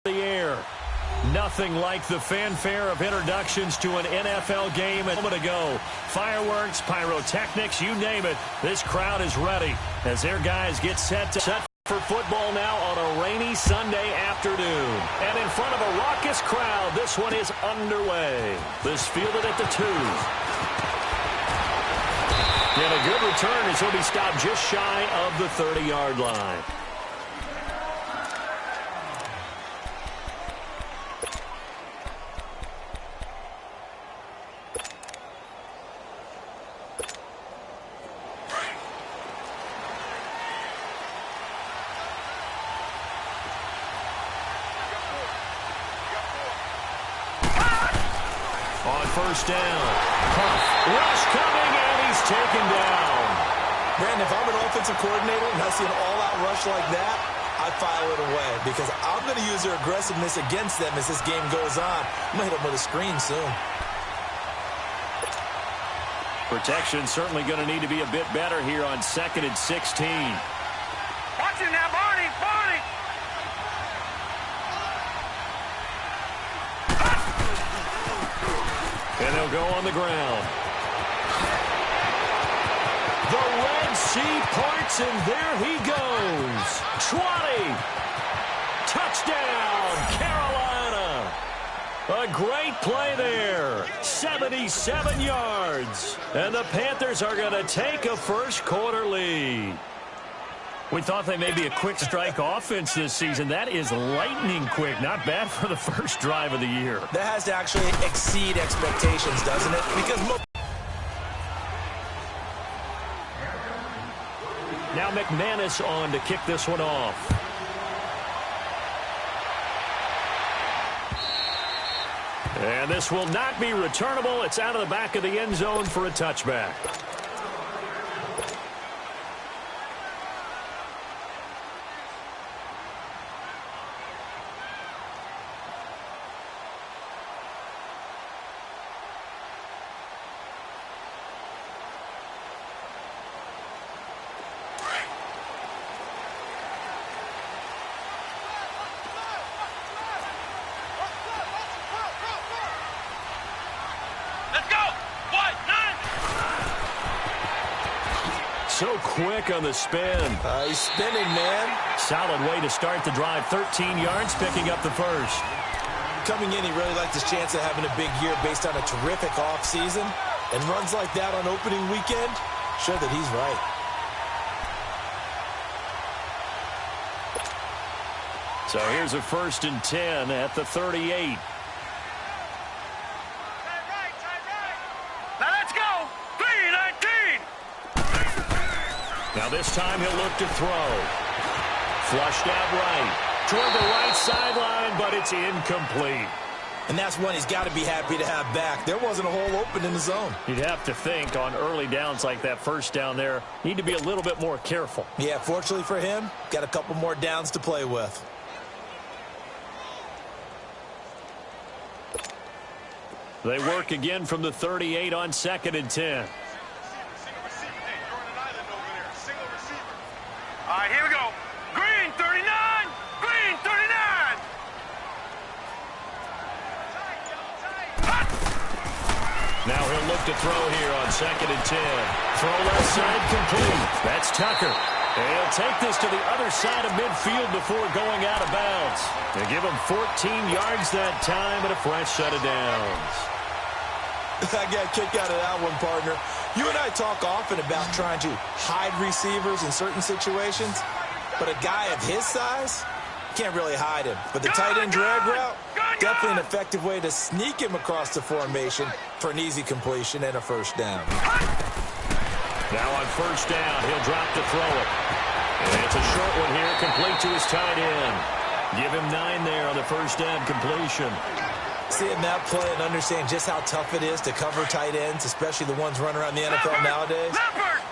The air. Nothing like the fanfare of introductions to an NFL game a moment ago. Fireworks, pyrotechnics, you name it. This crowd is ready as their guys get set for football now on a rainy Sunday afternoon. And in front of a raucous crowd, this one is underway. This fielded at the 2. And a good return as he'll be stopped just shy of the 30-yard line. On first down, Puff, rush coming, and he's taken down. Brandon, if I'm an offensive coordinator and I see an all-out rush like that, I file it away because I'm going to use their aggressiveness against them as this game goes on. I'm going to hit them with a screen soon. Protection certainly going to need to be a bit better here on 2nd and 16. Watch it now, Barney, Barney! And they'll go on the ground. The Red Sea parts, and there he goes. 20. Touchdown, Carolina. A great play there. 77 yards. And the Panthers are going to take a first-quarter lead. We thought they may be a quick strike offense this season. That is lightning quick. Not bad for the first drive of the year. That has to actually exceed expectations, doesn't it? Because now McManus on to kick this one off. And this will not be returnable. It's out of the back of the end zone for a touchback. So quick on the spin. He's spinning, man. Solid way to start the drive. 13 yards, picking up the first. Coming in, he really liked his chance of having a big year based on a terrific offseason. And runs like that on opening weekend, show that he's right. So here's a 1st and 10 at the 38. Now this time he'll look to throw. Flushed out right. Toward the right sideline, but it's incomplete. And that's one he's got to be happy to have back. There wasn't a hole open in the zone. You'd have to think on early downs like that first down there, need to be a little bit more careful. Yeah, fortunately for him, got a couple more downs to play with. They work again from the 38 on 2nd and 10. All right, here we go. Green, 39! Green, 39! Now he'll look to throw here on 2nd and 10. Throw left side complete. That's Tucker. And he'll take this to the other side of midfield before going out of bounds. They give him 14 yards that time and a fresh set of downs. I got a kick out of that one, partner. You and I talk often about trying to hide receivers in certain situations, but a guy of his size, can't really hide him. But the tight end drag route, definitely an effective way to sneak him across the formation for an easy completion and a first down. Now on first down, he'll drop to throw it. And it's a short one here, complete to his tight end. Give him 9 there on the first down completion. Seeing that play and understanding just how tough it is to cover tight ends, especially the ones running around the NFL nowadays,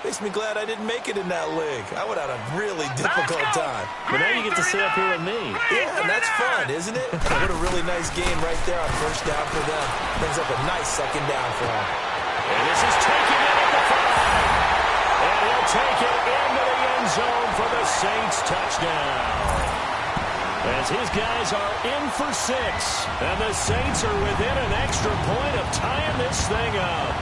makes me glad I didn't make it in that league. I would have had a really difficult time. But now you get to sit up here with me. Yeah, and that's fun, isn't it? What a really nice game right there on first down for them. Brings up a nice second down for them. And this is taken in at the 5. And he'll take it into the end zone for the Saints touchdown. as his guys are in for 6. And the Saints are within an extra point of tying this thing up.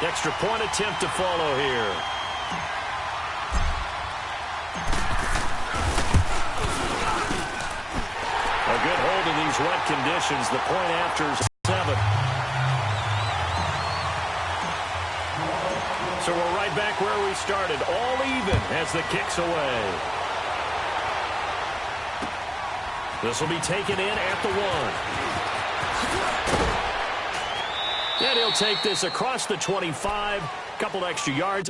Extra point attempt to follow here. A good hold in these wet conditions. The point after is 7. So we're right back where we started. All even as the kick's away. This will be taken in at the 1. And he'll take this across the 25. Couple extra yards.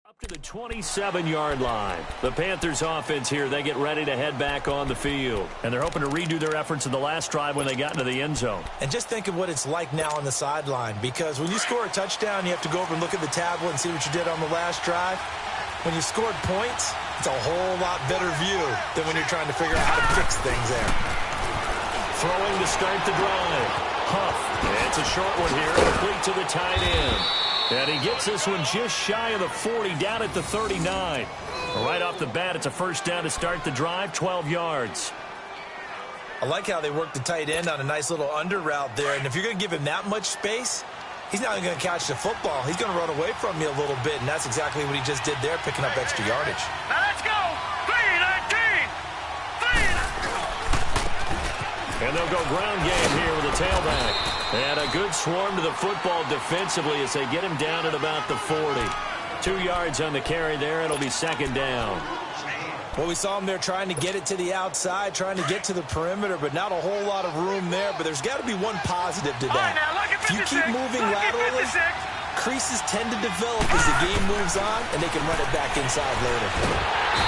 Up to the 27-yard line. The Panthers offense here, they get ready to head back on the field. And they're hoping to redo their efforts in the last drive when they got into the end zone. And just think of what it's like now on the sideline, because when you score a touchdown, you have to go over and look at the tablet and see what you did on the last drive. When you scored points, it's a whole lot better view than when you're trying to figure out how to fix things there. Throwing to start the drive. Huff. It's a short one here, complete to the tight end. And he gets this one just shy of the 40, down at the 39. Right off the bat, it's a first down to start the drive, 12 yards. I like how they work the tight end on a nice little under route there. And if you're going to give him that much space, he's not going to catch the football. He's going to run away from you a little bit, and that's exactly what he just did there, picking up extra yardage. Now let's go. 3-19. And they'll go ground game here with a tailback. And a good swarm to the football defensively as they get him down at about the 40. 2 yards on the carry there. It'll be second down. Well, we saw him there trying to get it to the outside, trying to get to the perimeter, but not a whole lot of room there. But there's got to be one positive to that. If you keep moving laterally, creases tend to develop as the game moves on, and they can run it back inside later.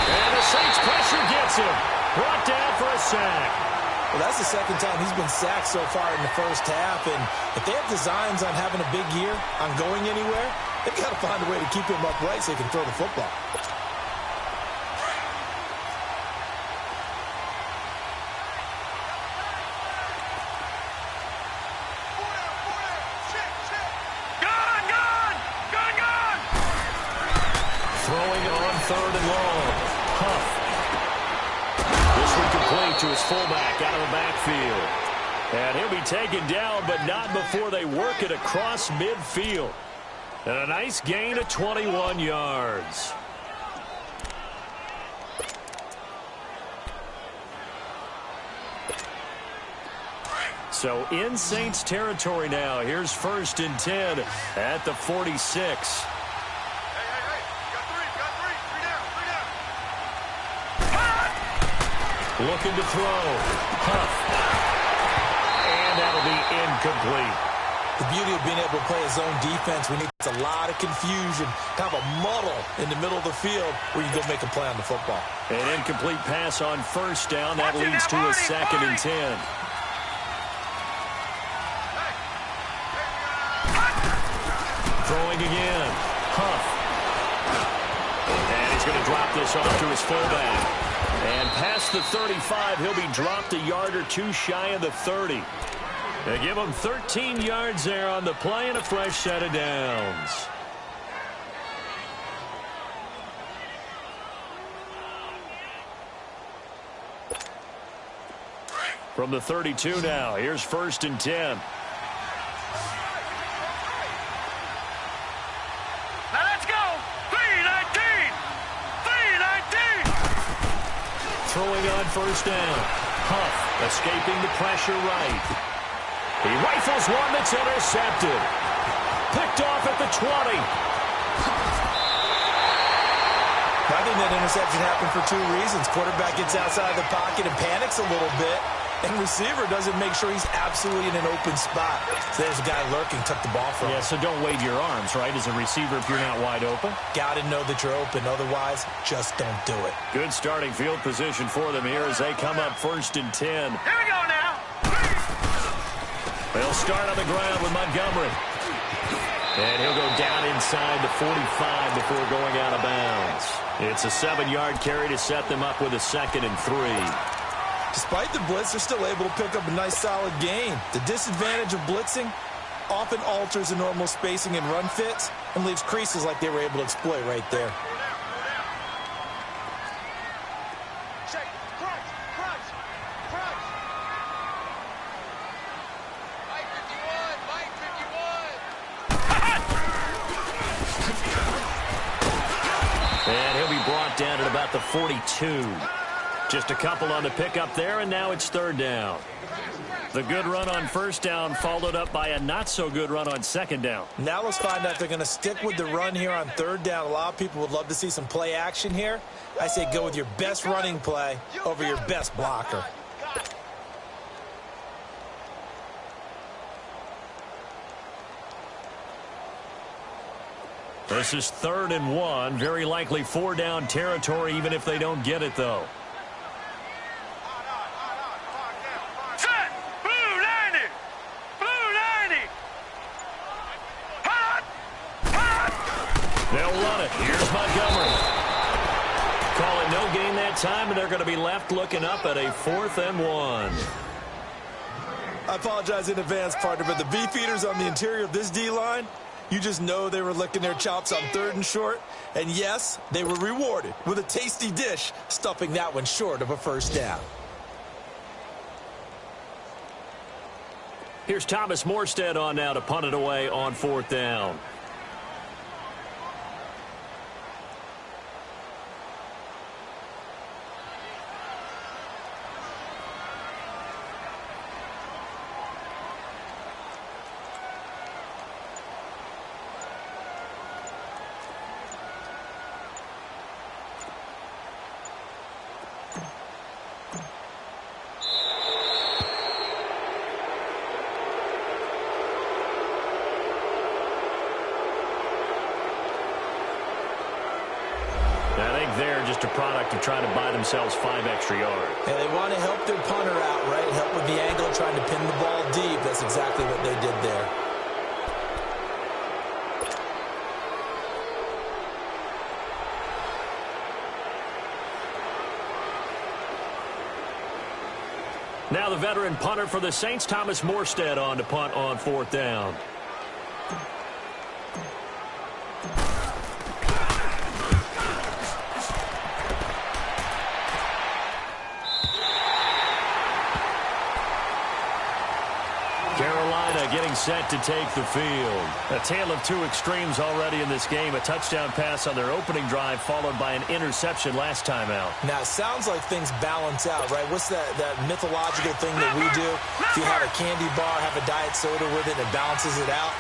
And the Saints pressure gets him. Brought down for a sack. Well, that's the second time he's been sacked so far in the first half, and if they have designs on having a big year, on going anywhere, they've got to find a way to keep him upright so he can throw the football. Throwing on 3rd and long. Huff. This one complete to his fullback out of the backfield. And he'll be taken down, but not before they work it across midfield. And a nice gain of 21 yards. So in Saints territory now. Here's 1st and 10 at the 46. Looking to throw. Huff. And that'll be incomplete. The beauty of being able to play a zone defense, we need a lot of confusion, kind of a muddle in the middle of the field where you go make a play on the football. An incomplete pass on first down. That leads to a 2nd and 10. Throwing again. Huff. And he's going to drop this off to his fullback. And past the 35, he'll be dropped a yard or two shy of the 30. They give him 13 yards there on the play and a fresh set of downs. From the 32 now, here's 1st and 10. Now let's go. 3-19. 3-19. Throwing on first down. Huff escaping the pressure right. He rifles one that's intercepted. Picked off at the 20. I think that interception happened for 2 reasons. Quarterback gets outside the pocket and panics a little bit. And receiver doesn't make sure he's absolutely in an open spot. So there's a guy lurking, took the ball from him. Yeah, so don't wave your arms, right, as a receiver if you're not wide open. Got to know that you're open. Otherwise, just don't do it. Good starting field position for them here as they come up 1st and 10. Here we go now. They'll start on the ground with Montgomery. And he'll go down inside the 45 before going out of bounds. It's a 7-yard carry to set them up with a 2nd and 3. Despite the blitz, they're still able to pick up a nice, solid gain. The disadvantage of blitzing often alters the normal spacing and run fits and leaves creases like they were able to exploit right there. Shake. Crunch. Crunch. Crunch. Mike 51. And he'll be brought down at about the 42. Just a couple on the pickup there, and now it's 3rd down. The good run on first down followed up by a not-so-good run on 2nd down. Now let's find out if they're going to stick with the run here on 3rd down. A lot of people would love to see some play action here. I say go with your best running play over your best blocker. This is 3rd and 1. Very likely 4-down territory, even if they don't get it, though. Set. Blue 90. Blue 90. Hot. Hot. They'll run it. Here's Montgomery. Call it no gain that time, and they're going to be left looking up at a 4th and 1. I apologize in advance, partner, but the beefeaters on the interior of this D-line, you just know they were licking their chops on 3rd and short. And yes, they were rewarded with a tasty dish, stuffing that one short of a 1st down. Here's Thomas Morstead on now to punt it away on 4th down. I think they're just a product of trying to buy themselves 5 extra yards. And they want to help their punter out, right? Help with the angle, trying to pin the ball deep. That's exactly what they did there. Now the veteran punter for the Saints, Thomas Morstead, on to punt on 4th down. Carolina getting set to take the field. A tale of 2 extremes already in this game. A touchdown pass on their opening drive followed by an interception last time out. Now, it sounds like things balance out, right? What's that mythological thing that we do? If you have a candy bar, have a diet soda with it, it balances it out.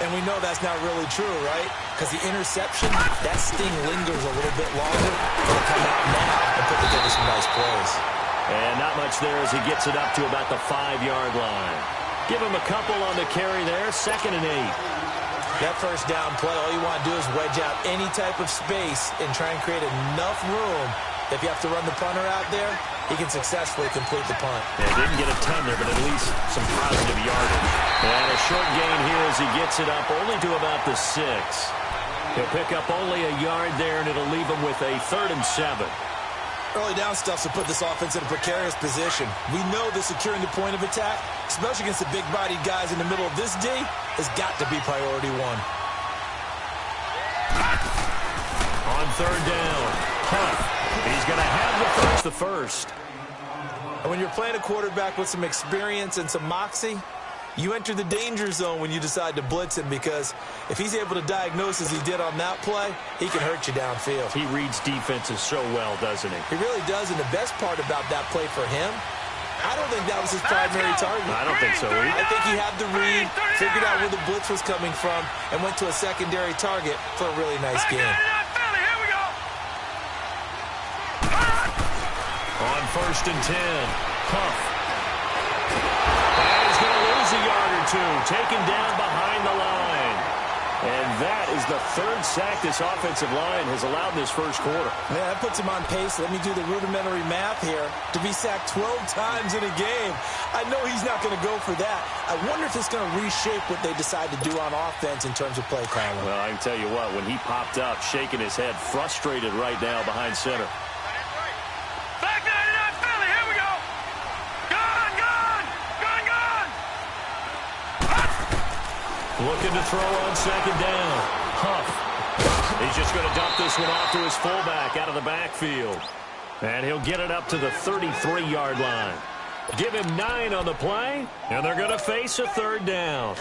And we know that's not really true, right? Because the interception, that sting lingers a little bit longer. They'll come out now and put together some nice plays. And not much there as he gets it up to about the 5-yard line. Give him a couple on the carry there, 2nd and 8. That first down play, all you want to do is wedge out any type of space and try and create enough room. If you have to run the punter out there, he can successfully complete the punt. Yeah, didn't get a ton there, but at least some positive yardage. And a short gain here as he gets it up only to about the 6. He'll pick up only a yard there, and it'll leave him with a 3rd and 7. Early down stuffs will put this offense in a precarious position. We know that securing the point of attack, especially against the big-bodied guys in the middle of this D, has got to be priority 1. On 3rd down, Huff. He's going to have the first. And when you're playing a quarterback with some experience and some moxie, you enter the danger zone when you decide to blitz him, because if he's able to diagnose as he did on that play, he can hurt you downfield. He reads defenses so well, doesn't he? He really does, and the best part about that play for him, I don't think that was his primary target. I don't think so either. I think he had the read, figured out where the blitz was coming from, and went to a secondary target for a really nice game. On 1st and 10, Huff. And he's going to lose a yard or 2, taken down behind the line. And that is the 3rd sack this offensive line has allowed in this first quarter. Yeah, that puts him on pace. Let me do the rudimentary math here. To be sacked 12 times in a game, I know he's not going to go for that. I wonder if it's going to reshape what they decide to do on offense in terms of play calling. Well, I can tell you what, when he popped up, shaking his head, frustrated right now behind center. Looking to throw on 2nd down. Huff. He's just going to dump this one off to his fullback out of the backfield. And he'll get it up to the 33-yard line. Give him 9 on the play, and they're going to face a 3rd down.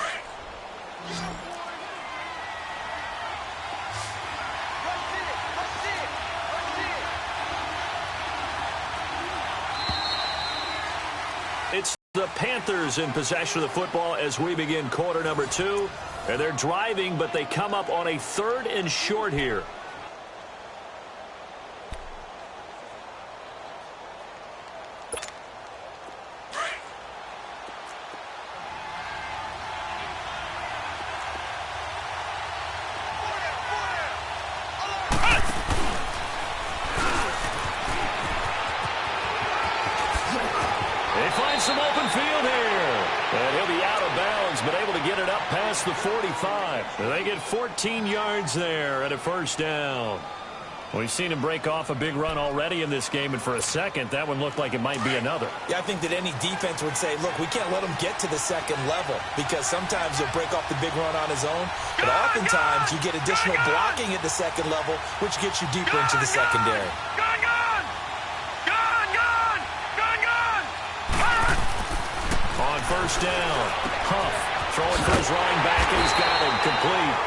It's the Panthers in possession of the football as we begin quarter number 2. And they're driving, but they come up on a 3rd and short here. Some open field here. And he'll be out of bounds, but able to get it up past the 45. And they get 14 yards there at a 1st down. We've seen him break off a big run already in this game, and for a second, that one looked like it might be another. Yeah, I think that any defense would say, look, we can't let him get to the 2nd level, because sometimes he'll break off the big run on his own, but oftentimes you get additional blocking at the 2nd level, which gets you deeper into the secondary. On 1st down, Huff throwing for his running back, and he's got him complete.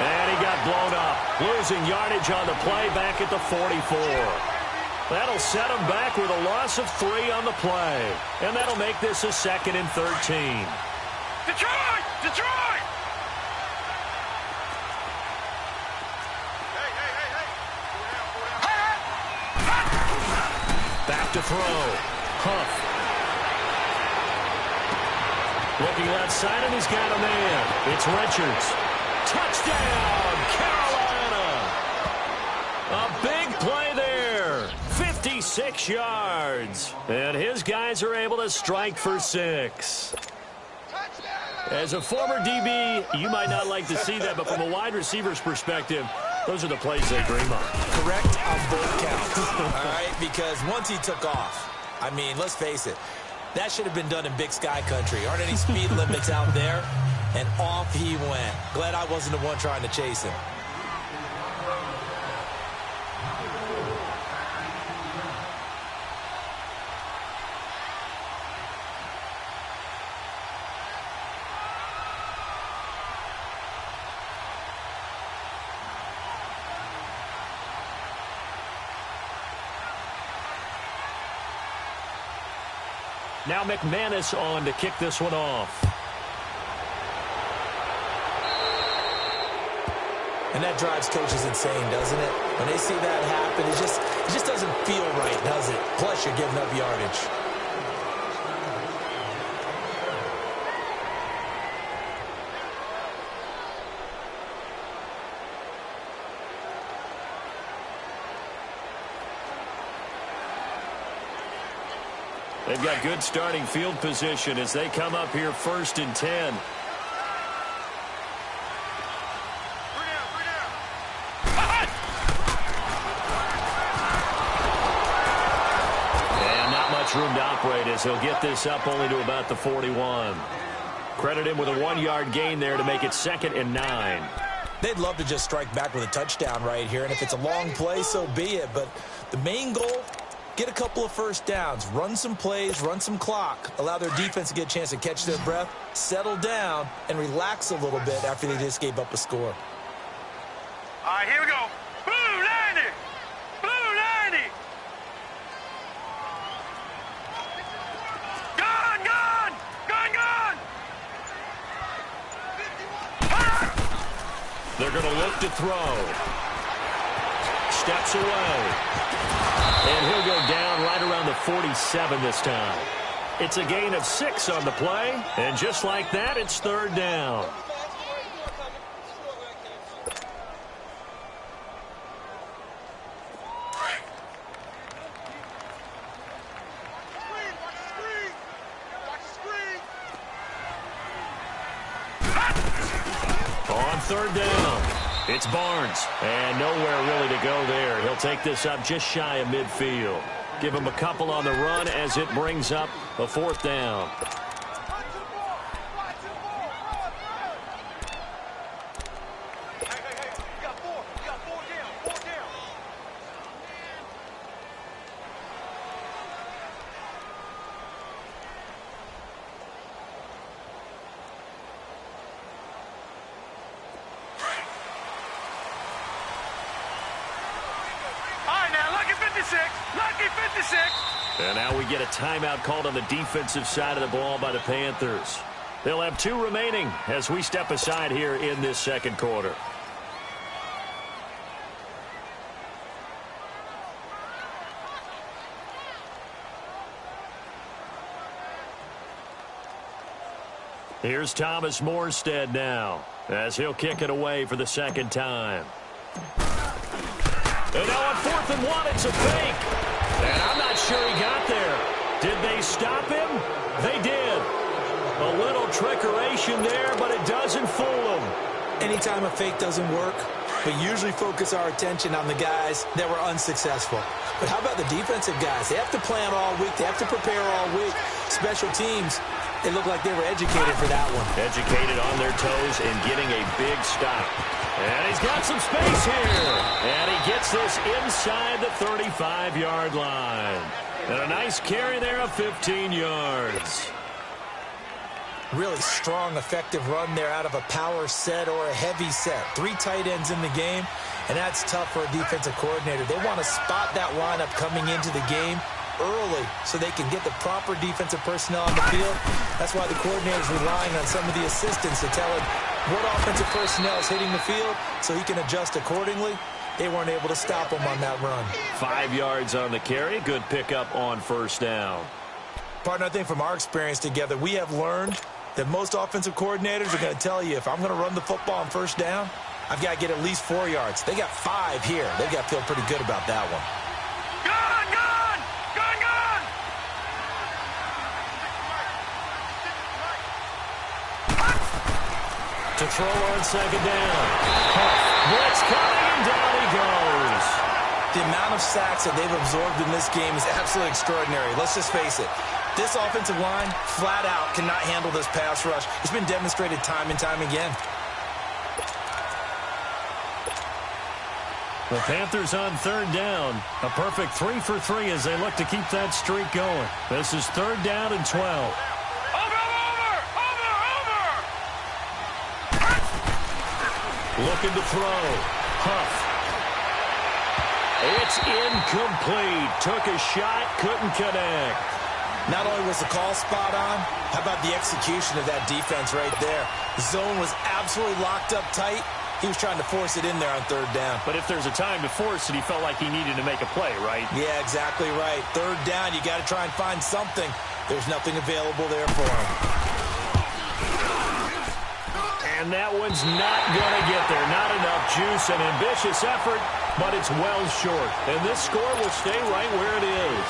And he got blown up, losing yardage on the play back at the 44. That'll set him back with a loss of 3 on the play. And that'll make this a 2nd and 13. Detroit! Detroit! Back to throw. Huff. Looking left side, and he's got a man. It's Richards. Touchdown, Carolina. A big play there. 56 yards. And his guys are able to strike for 6. As a former DB, you might not like to see that, but from a wide receiver's perspective, those are the plays they dream of. Correct on both counts. All right, because once he took off, I mean, let's face it, that should have been done in Big Sky country. Aren't any speed limits out there? And off he went. Glad I wasn't the one trying to chase him. Now McManus on to kick this one off. And that drives coaches insane, doesn't it? When they see that happen, it just doesn't feel right, does it? Plus, you're giving up yardage. They've got good starting field position as they come up here 1st and 10. And not much room to operate as he'll get this up only to about the 41. Credit him with a 1-yard gain there to make it 2nd and 9. They'd love to just strike back with a touchdown right here, and if it's a long play, so be it. But the main goal, get a couple of first downs, run some plays, run some clock, allow their defense to get a chance to catch their breath, settle down, and relax a little bit after they just gave up a score. All right, here we go. Blue 90! Blue 90! Gun, gun! Gun, gun! They're going to look to throw. Steps away. And he'll go down right around the 47 this time. It's a gain of 6 on the play. And just like that, it's 3rd down. On 3rd down, it's Barnes. And nowhere really to go there. He'll take this up just shy of midfield. Give him a couple on the run as it brings up a 4th down. Lucky 56. And now we get a timeout called on the defensive side of the ball by the Panthers. They'll have 2 remaining as we step aside here in this 2nd quarter. Here's Thomas Morstead now as he'll kick it away for the 2nd time. And now on 4th and 1, it's a fake. And I'm not sure he got there. Did they stop him? They did. A little trickeration there, but it doesn't fool them. Anytime a fake doesn't work, we usually focus our attention on the guys that were unsuccessful. But how about the defensive guys? They have to plan all week. They have to prepare all week. Special teams, they look like they were educated for that one. Educated on their toes and getting a big stop. And he's got some space here. And he gets this inside the 35-yard line. And a nice carry there of 15 yards. Really strong, effective run there out of a power set or a heavy set. 3 tight ends in the game, and that's tough for a defensive coordinator. They want to spot that lineup coming into the game early so they can get the proper defensive personnel on the field. That's why the coordinator is relying on some of the assistants to tell him what offensive personnel is hitting the field so he can adjust accordingly. They weren't able to stop him on that run. 5 yards on the carry. Good pickup on 1st down. Partner, I think from our experience together, we have learned that most offensive coordinators are going to tell you, if I'm going to run the football on 1st down, I've got to get at least 4 yards. They got 5 here. They've got to feel pretty good about that one. Gun, gun! Gun, gun! To throw on 2nd down. Blitz coming, and down he goes. The amount of sacks that they've absorbed in this game is absolutely extraordinary. Let's just face it. This offensive line, flat out, cannot handle this pass rush. It's been demonstrated time and time again. The Panthers on 3rd down. A perfect 3 for 3 as they look to keep that streak going. This is 3rd down and 12. Over! Looking to throw. Huff. It's incomplete. Took a shot, couldn't connect. Not only was the call spot on, how about the execution of that defense right there? The zone was absolutely locked up tight. He was trying to force it in there on 3rd down. But if there's a time to force it, he felt like he needed to make a play, right? Yeah, exactly right. 3rd down, you got to try and find something. There's nothing available there for him. And that one's not going to get there. Not enough juice. An ambitious effort, but it's well short. And this score will stay right where it is.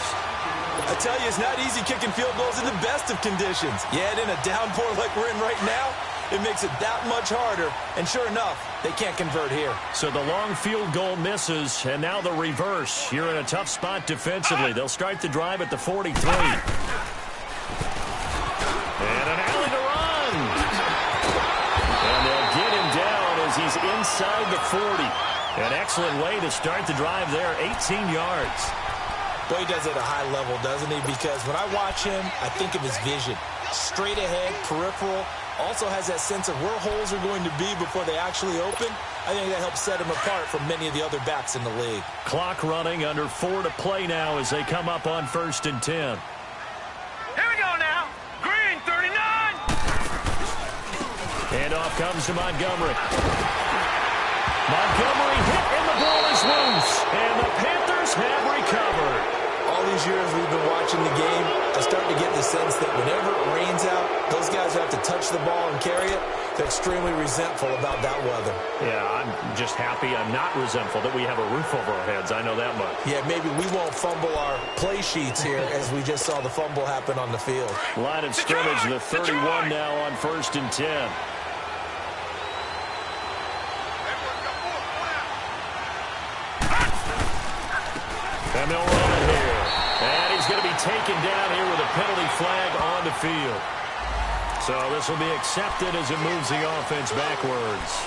I tell you, it's not easy kicking field goals in the best of conditions. Yet in a downpour like we're in right now, it makes it that much harder. And sure enough, they can't convert here. So the long field goal misses, and now the reverse. You're in a tough spot defensively. They'll start the drive at the 43. And an alley to run. And they'll get him down as he's inside the 40. An excellent way to start the drive there, 18 yards. Boy, he does it at a high level, doesn't he? Because when I watch him, I think of his vision. Straight ahead, peripheral. Also has that sense of where holes are going to be before they actually open. I think that helps set him apart from many of the other backs in the league. Clock running, under 4 to play now as they come up on 1st and 10. Here we go now. Green 39. Handoff comes to Montgomery. Montgomery hit and the ball is loose. And the Panthers have recovered. All these years we've been watching the game, I start to get the sense that whenever it rains out, those guys who have to touch the ball and carry it, they're extremely resentful about that weather. Yeah, I'm just happy I'm not resentful that we have a roof over our heads. I know that much. Yeah, maybe we won't fumble our play sheets here as we just saw the fumble happen on the field. Line of scrimmage, the 31 now on 1st and 10. And they'll run it here. And he's going to be taken down here with a penalty flag on the field. So this will be accepted as it moves the offense backwards.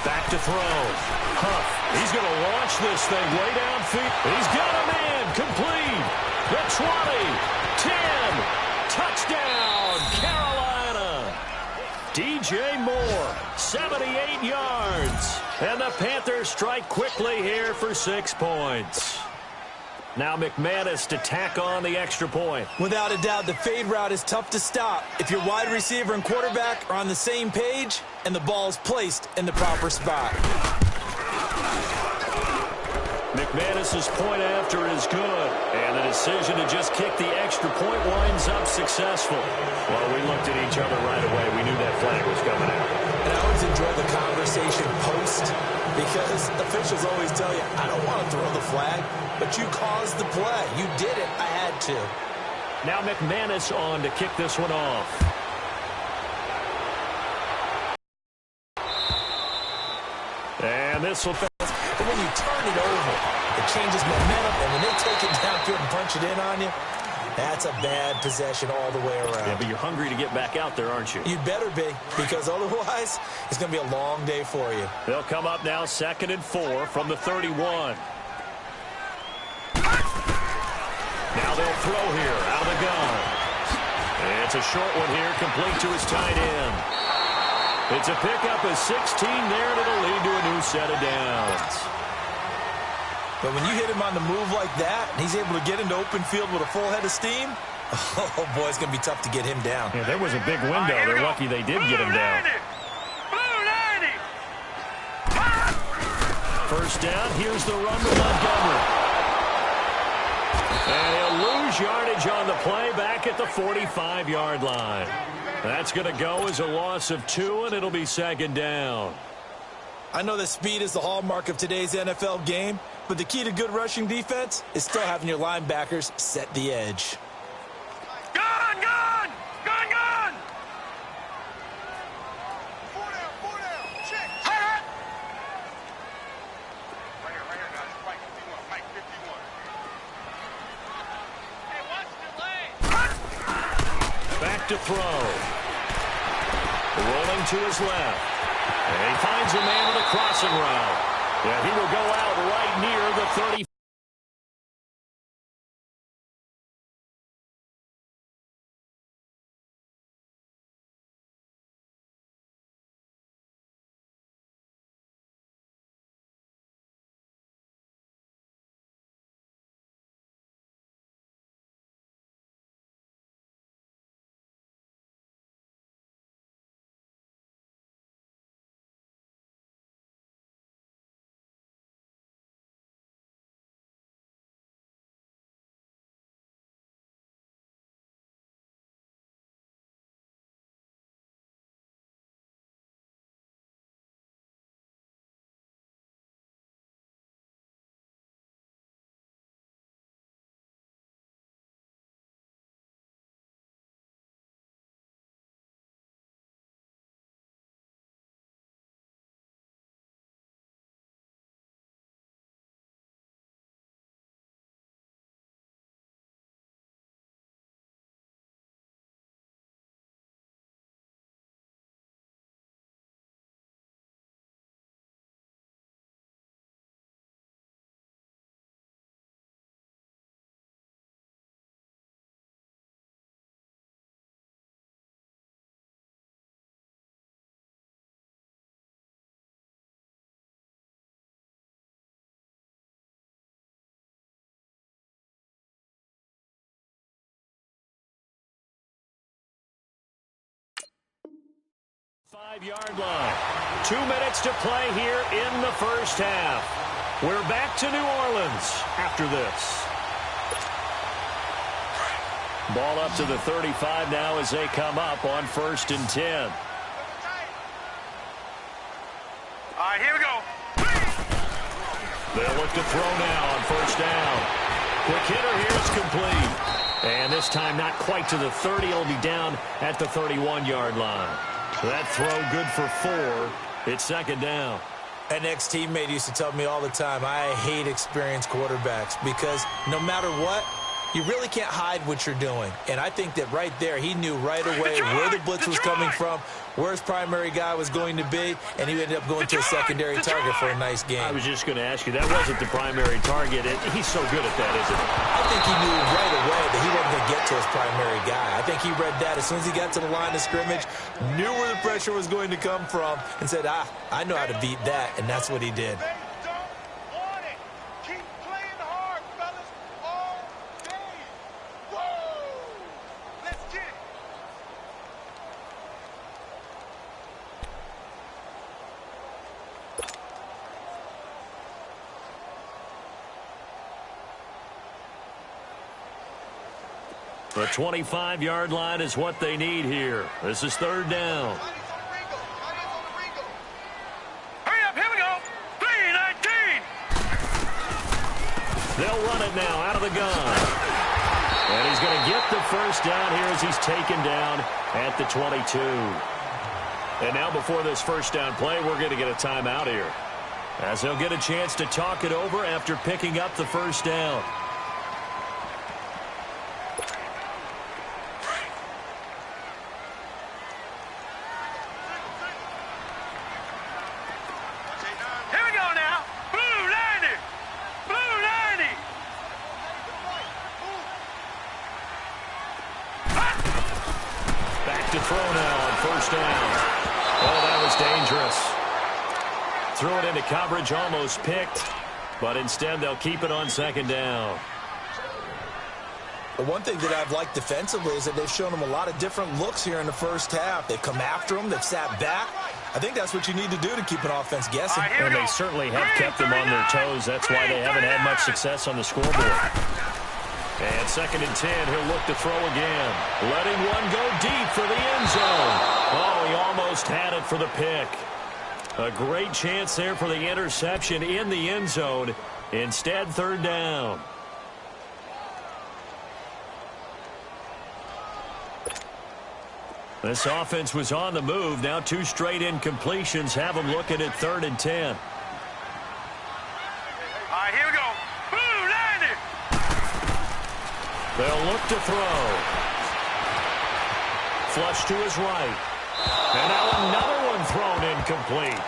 Back to throw. Huff. He's going to launch this thing way downfield. He's got him in. Complete. The 20. Touchdown, Carolina. DJ Moore, 78 yards. And the Panthers strike quickly here for 6 points. Now McManus to tack on the extra point. Without a doubt, the fade route is tough to stop. If your wide receiver and quarterback are on the same page and the ball is placed in the proper spot. McManus's point after is good. And the decision to just kick the extra point winds up successful. Well, we looked at each other right away. We knew that flag was coming out. And I always enjoy the conversation post because officials always tell you, I don't want to throw the flag, but you caused the play. You did it. I had to. Now McManus on to kick this one off. And this will... But when you turn it over, it changes momentum, and when they take it downfield and punch it in on you, that's a bad possession all the way around. Yeah, but you're hungry to get back out there, aren't you? You better be, because otherwise, it's going to be a long day for you. They'll come up now 2nd and 4 from the 31. Now they'll throw here out of the gun. It's a short one here, complete to his tight end. It's a pickup of 16 there, and it'll lead to a new set of downs. But when you hit him on the move like that, and he's able to get into open field with a full head of steam, oh, boy, it's going to be tough to get him down. Yeah, there was a big window. They're lucky they did get him down. Blue 90. First down, here's the run to Montgomery. And he'll lose yardage on the play back at the 45-yard line. That's going to go as a loss of 2, and it'll be 2nd down. I know that speed is the hallmark of today's NFL game, but the key to good rushing defense is still having your linebackers set the edge. Gun, gun, gun, gun. 4 down, check. Hot. Right here, guys. Mike 51. Hey, watch the lane. Back to throw. Rolling to his left. And he finds a man with a crossing route. And he will go out right near the 30. 5-yard line. 2 minutes to play here in the first half. We're back to New Orleans after this. Ball up to the 35 now as they come up on 1st and 10. All right, here we go. They'll look to throw now on 1st down. Quick hitter here is complete. And this time not quite to the 30. It'll be down at the 31-yard line. That throw good for 4. It's 2nd down. An ex-teammate used to tell me all the time, I hate experienced quarterbacks because no matter what, you really can't hide what you're doing. And I think that right there, he knew right away where the blitz was coming from, where his primary guy was going to be, and he ended up going to a secondary target for a nice game. I was just going to ask you, that wasn't the primary target. He's so good at that, isn't he? I think he knew right away that he wasn't going to get to his primary guy. I think he read that as soon as he got to the line of scrimmage, knew where the pressure was going to come from, and said, I know how to beat that, and that's what he did. The 25-yard line is what they need here. This is 3rd down. Hurry up, here we go. 3-19. They'll run it now out of the gun. And he's going to get the 1st down here as he's taken down at the 22. And now before this 1st down play, we're going to get a timeout here, as they'll get a chance to talk it over after picking up the 1st down. Threw it into coverage, almost picked, but instead they'll keep it on 2nd down. Well, one thing that I've liked defensively is that they've shown them a lot of different looks here in the first half. They've come after them. They've sat back. I think that's what you need to do to keep an offense guessing. And they certainly have kept them on their toes. That's why they haven't had much success on the scoreboard. And 2nd and 10, he'll look to throw again. Letting one go deep for the end zone. Oh, he almost had it for the pick. A great chance there for the interception in the end zone. Instead, 3rd down. This offense was on the move. Now 2 straight incompletions have them looking at 3rd and 10. All right, here we go. Boom, landed. They'll look to throw. Flush to his right. And now another one thrown incomplete.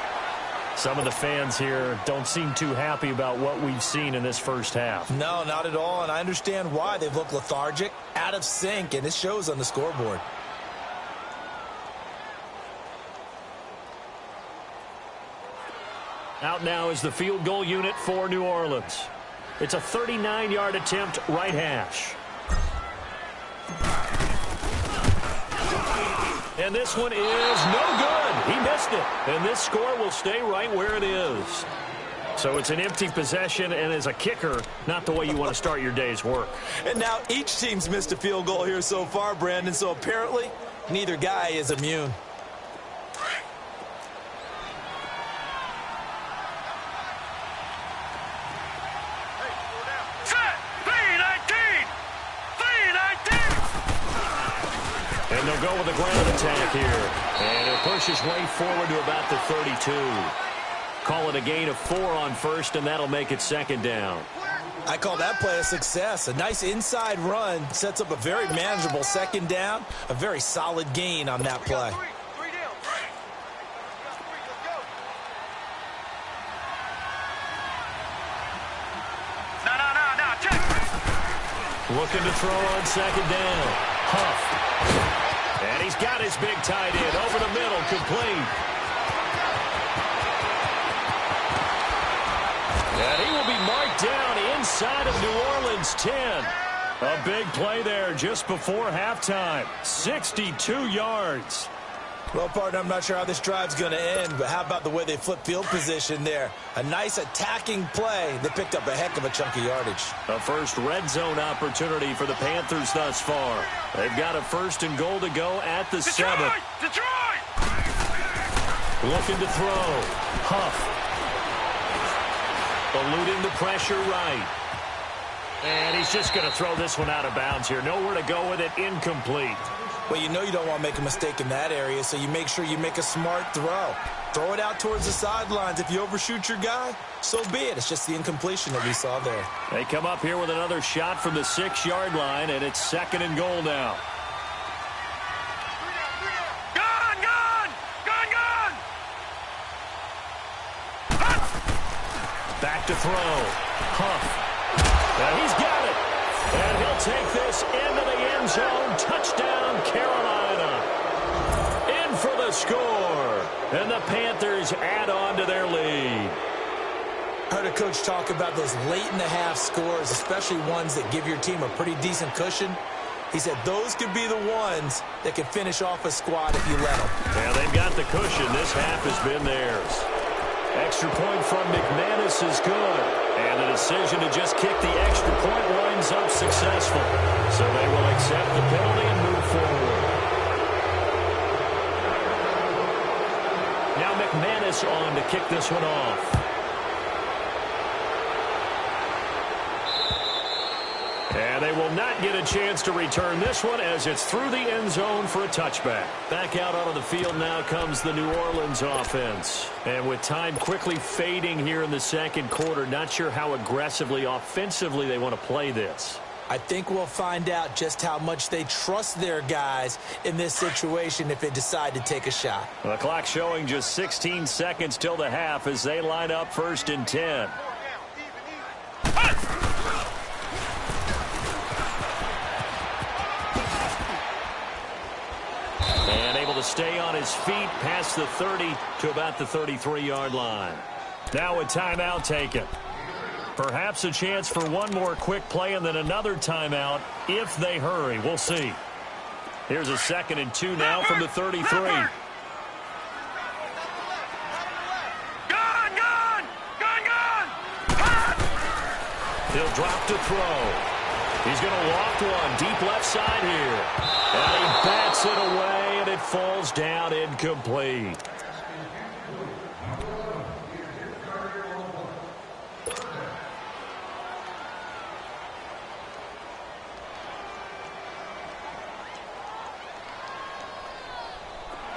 Some of the fans here don't seem too happy about what we've seen in this first half. No, not at all, and I understand why. They've looked lethargic, out of sync, and it shows on the scoreboard. Out now is the field goal unit for New Orleans. It's a 39-yard attempt, right hash. And this one is no good. He missed it. And this score will stay right where it is. So it's an empty possession, and as a kicker, not the way you want to start your day's work. And now each team's missed a field goal here so far, Brandon, so apparently neither guy is immune. And they'll go with a ground attack here. And he'll push his way forward to about the 32. Call it a gain of 4 on 1st, and that'll make it 2nd down. I call that play a success. A nice inside run sets up a very manageable 2nd down. A very solid gain on that play. Looking to throw on 2nd down. Huff. And he's got his big tight end over the middle, complete. And he will be marked down inside of New Orleans 10. A big play there just before halftime. 62 yards. Well, partner, I'm not sure how this drive's going to end, but how about the way they flip field position there? A nice attacking play that picked up a heck of a chunk of yardage. A first red zone opportunity for the Panthers thus far. They've got a 1st and goal to go at the 7. Detroit! Looking to throw. Huff. Eluding the pressure right. And he's just going to throw this one out of bounds here. Nowhere to go with it. Incomplete. Well, you know you don't want to make a mistake in that area, so you make sure you make a smart throw. Throw it out towards the sidelines. If you overshoot your guy, so be it. It's just the incompletion that we saw there. They come up here with another shot from the 6-yard line, and it's 2nd and goal now. Back to throw. Huff. And he's got it. And he'll take this into the end zone. Touchdown, Carolina. In for the score. And the Panthers add on to their lead. I heard a coach talk about those late-in-the-half scores, especially ones that give your team a pretty decent cushion. He said those could be the ones that could finish off a squad if you let them. Yeah, they've got the cushion. This half has been theirs. Extra point from McManus is good. And the decision to just kick the extra point winds up successful. So they will accept the penalty and move forward. Now McManus on to kick this one off. And they will not get a chance to return this one as it's through the end zone for a touchback. Back out onto the field now comes the New Orleans offense. And with time quickly fading here in the 2nd quarter, not sure how aggressively, offensively they want to play this. I think we'll find out just how much they trust their guys in this situation if they decide to take a shot. The clock showing just 16 seconds till the half as they line up 1st and 10. And able to stay on his feet past the 30 to about the 33-yard line. Now a timeout taken. Perhaps a chance for one more quick play and then another timeout if they hurry. We'll see. Here's a 2nd and 2 now from the 33. Gun! He'll drop to throw. He's going to loft one deep left side here. And he bats it away, and it falls down incomplete.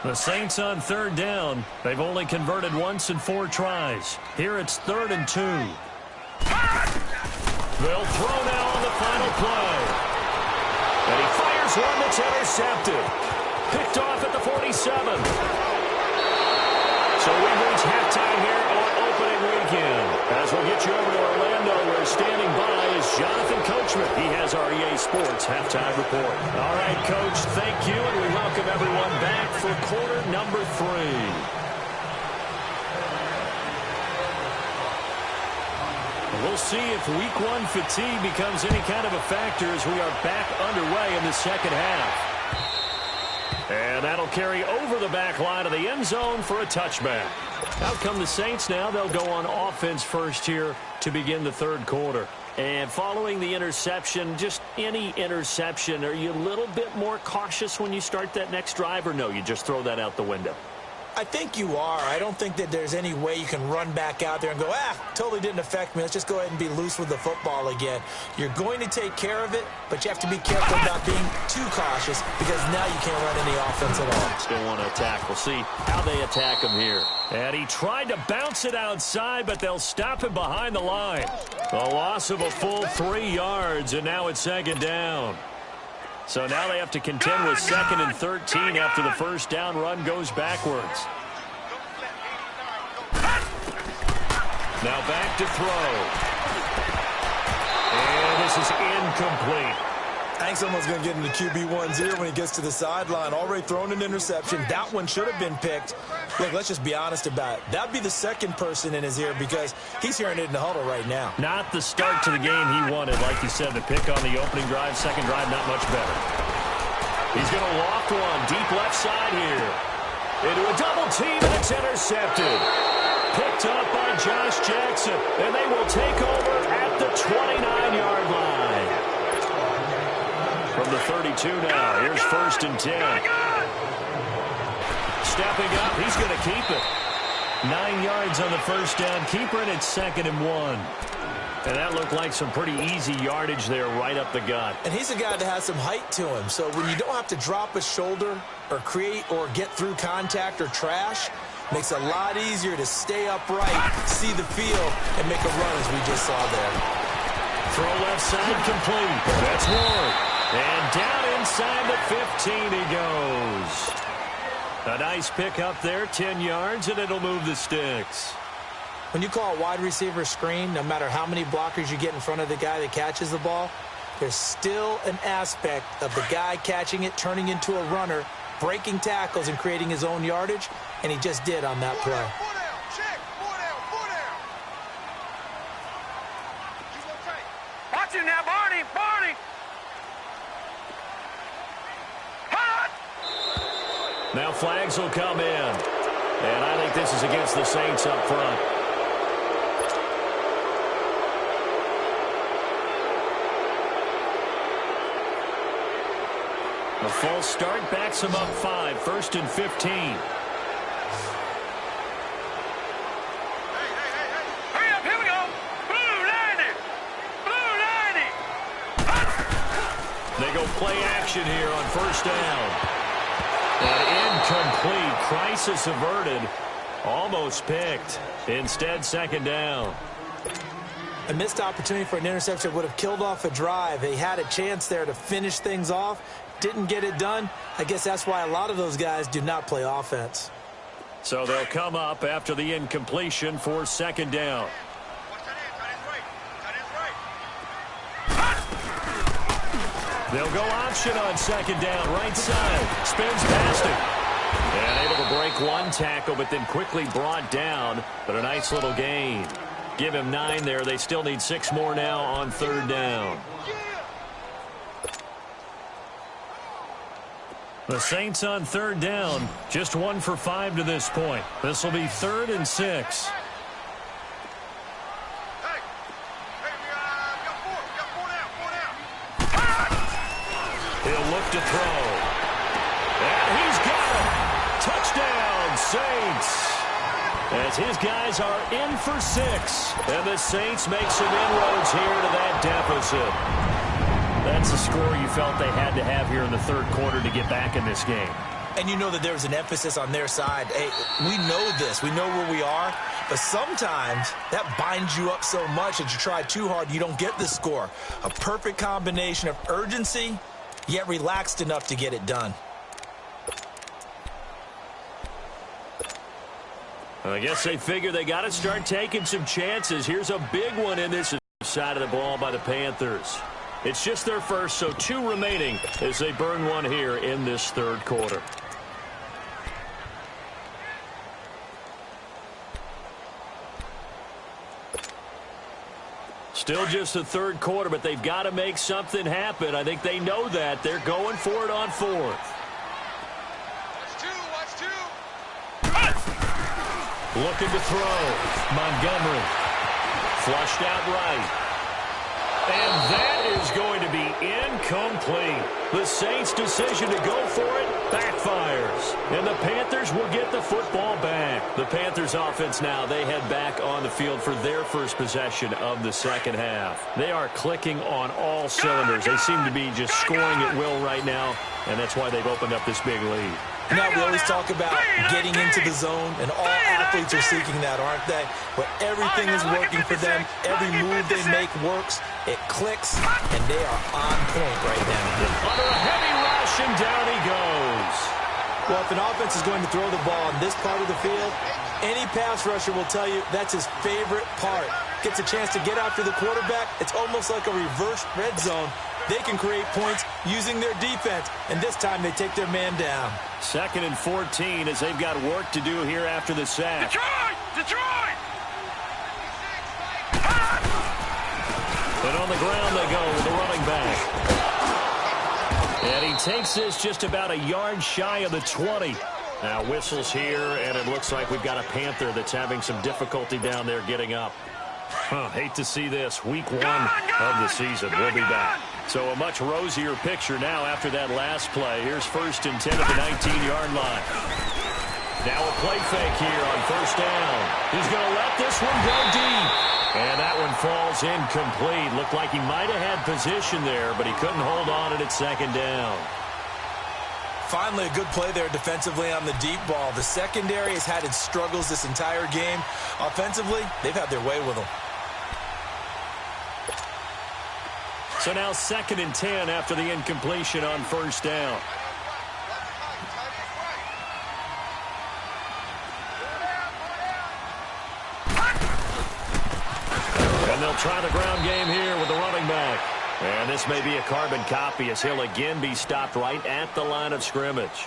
The Saints on 3rd down. They've only converted once in 4 tries. Here it's 3rd and 2. They'll throw now on the final play. And he fires one that's intercepted. Picked off at the 47. So we reach halftime here on opening weekend. As we'll get you over to Orlando, where standing by is Jonathan Coachman. He has our EA Sports halftime report. All right, Coach, thank you, and we welcome everyone back for quarter number 3. We'll see if week 1 fatigue becomes any kind of a factor as we are back underway in the 2nd half. And that'll carry over the back line of the end zone for a touchback. Out come the Saints now. They'll go on offense first here to begin the 3rd quarter. And following the interception, just any interception, are you a little bit more cautious when you start that next drive, or no, you just throw that out the window? I think you are. I don't think that there's any way you can run back out there and go, totally didn't affect me. Let's just go ahead and be loose with the football again. You're going to take care of it, but you have to be careful about being too cautious because now you can't run any offense at all. Still want to attack. We'll see how they attack him here. And he tried to bounce it outside, but they'll stop him behind the line. A loss of a full 3 yards, and now it's 2nd down. So now they have to contend with 2nd and 13 after the first down run goes backwards. Now back to throw. And this is incomplete. I think someone's going to get into QB1's ear when he gets to the sideline. Already thrown an interception. That one should have been picked. Look, let's just be honest about it. That would be the second person in his ear because he's hearing it in the huddle right now. Not the start to the game he wanted, like you said. The pick on the opening drive, 2nd drive, not much better. He's going to loft one deep left side here. into a double team, and it's intercepted. Picked up by Josh Jackson, and they will take over at the 29-yard line. From the 32 now, here's 1st and 10. Stepping up, he's going to keep it. 9 yards on the first down keeper, and it's 2nd and 1. And that looked like some pretty easy yardage there right up the gut. And he's a guy that has some height to him, so when you don't have to drop a shoulder or create or get through contact or trash, makes it a lot easier to stay upright, see the field, and make a run as we just saw there. Throw left side complete. That's Ward. And down inside the 15 he goes. A nice pick up there, 10 yards, and it'll move the sticks. When you call a wide receiver screen, no matter how many blockers you get in front of the guy that catches the ball, there's still an aspect of the guy catching it, turning into a runner, breaking tackles and creating his own yardage, and he just did on that play. Watch him now, Barney! Barney! Now flags will come in. And I think this is against the Saints up front. A false start backs him up 5, 1st and 15. Hurry up, here we go! Blue 90! Blue 90! They go play action here on 1st down. An incomplete. Crisis averted. Almost picked. Instead, 2nd down. A missed opportunity for an interception would have killed off a drive. They had a chance there to finish things off. Didn't get it done. I guess that's why a lot of those guys do not play offense. So they'll come up after the incompletion for 2nd down. They'll go option on 2nd down, right side. Spins past it. And able to break one tackle, but then quickly brought down. But a nice little gain. Give him 9 there. They still need 6 more now on 3rd down. The Saints on 3rd down. Just 1 for 5 to this point. This will be 3rd and 6. He'll look to throw. And he's got it. Touchdown, Saints. As his guys are in for 6. And the Saints make some inroads here to that deficit. That's the score you felt they had to have here in the 3rd quarter to get back in this game. And you know that there was an emphasis on their side. Hey, we know this. We know where we are. But sometimes that binds you up so much that you try too hard, you don't get the score. A perfect combination of urgency, yet relaxed enough to get it done. I guess they figure they got to start taking some chances. Here's a big one in this side of the ball by the Panthers. It's just their first, so 2 remaining as they burn one here in this 3rd quarter. Still just the 3rd quarter, but they've got to make something happen. I think they know that. They're going for it on 4th. Looking to throw. Montgomery. Flushed out right. And that is going to be incomplete. The Saints' decision to go for it backfires. And the Panthers will get the football back. The Panthers' offense now, they head back on the field for their first possession of the 2nd half. They are clicking on all cylinders. They seem to be just scoring at will right now, and that's why they've opened up this big lead. Now we always talk about getting into the zone, and all athletes are seeking that, aren't they? But everything is working for them. Every move they make works. It clicks, and they are on point right now. Under a heavy rush, and down he goes. Well, if an offense is going to throw the ball in this part of the field, any pass rusher will tell you that's his favorite part. Gets a chance to get after the quarterback. It's almost like a reverse red zone. They can create points using their defense, and this time they take their man down. 2nd and 14 as they've got work to do here after the sack. Detroit! Detroit! And on the ground they go with the running back. And he takes this just about a yard shy of the 20. Now whistles here, and it looks like we've got a Panther that's having some difficulty down there getting up. Hate to see this. Week 1 of the season. We'll be back. So a much rosier picture now after that last play. Here's 1st and 10 at the 19-yard line. Now a play fake here on 1st down. He's going to let this one go deep. And that one falls incomplete. Looked like he might have had position there, but he couldn't hold on at 2nd down. Finally, a good play there defensively on the deep ball. The secondary has had its struggles this entire game. Offensively, they've had their way with them. So now 2nd and 10 after the incompletion on 1st down. And they'll try the ground game here with the running back. And this may be a carbon copy as he'll again be stopped right at the line of scrimmage.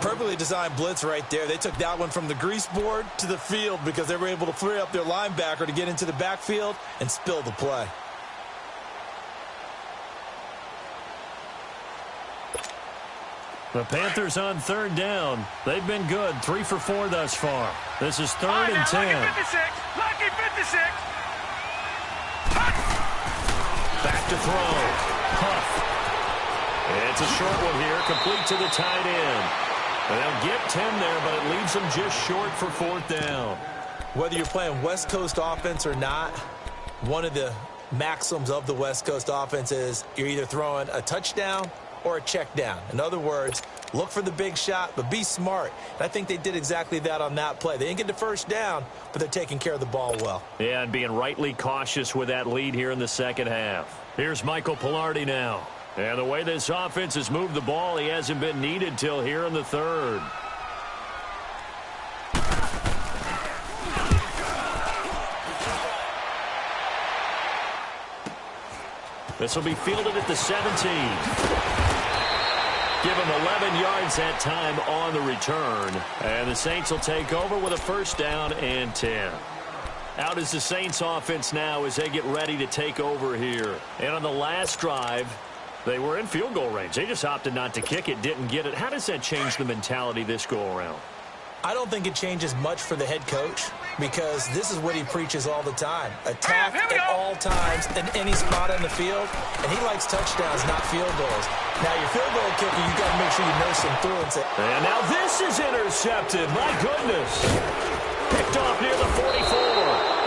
Perfectly designed blitz right there. They took that one from the grease board to the field because they were able to free up their linebacker to get into the backfield and spill the play. The Panthers on 3rd down. They've been good. 3 for 4 thus far. This is 3rd and 10. Lucky 56. Lucky 56. Back to throw. Huff. It's a short one here, complete to the tight end. And they'll get 10 there, but it leaves them just short for 4th down. Whether you're playing West Coast offense or not, one of the maxims of the West Coast offense is you're either throwing a touchdown or a check down. In other words, look for the big shot, but be smart. And I think they did exactly that on that play. They didn't get the 1st down, but they're taking care of the ball well. Yeah, and being rightly cautious with that lead here in the 2nd half. Here's Michael Pilardi now. And the way this offense has moved the ball, he hasn't been needed till here in the 3rd. This will be fielded at the 17. Give him 11 yards that time on the return. And the Saints will take over with a 1st down and 10. Out is the Saints offense now as they get ready to take over here. And on the last drive, they were in field goal range. They just opted not to kick it, didn't get it. How does that change the mentality this go around? I don't think it changes much for the head coach because this is what he preaches all the time. Attack at all times in any spot on the field, and he likes touchdowns, not field goals. Now, your field goal kicker, you got to make sure you nurse him through and say, and now this is intercepted. My goodness. Picked off near the 44,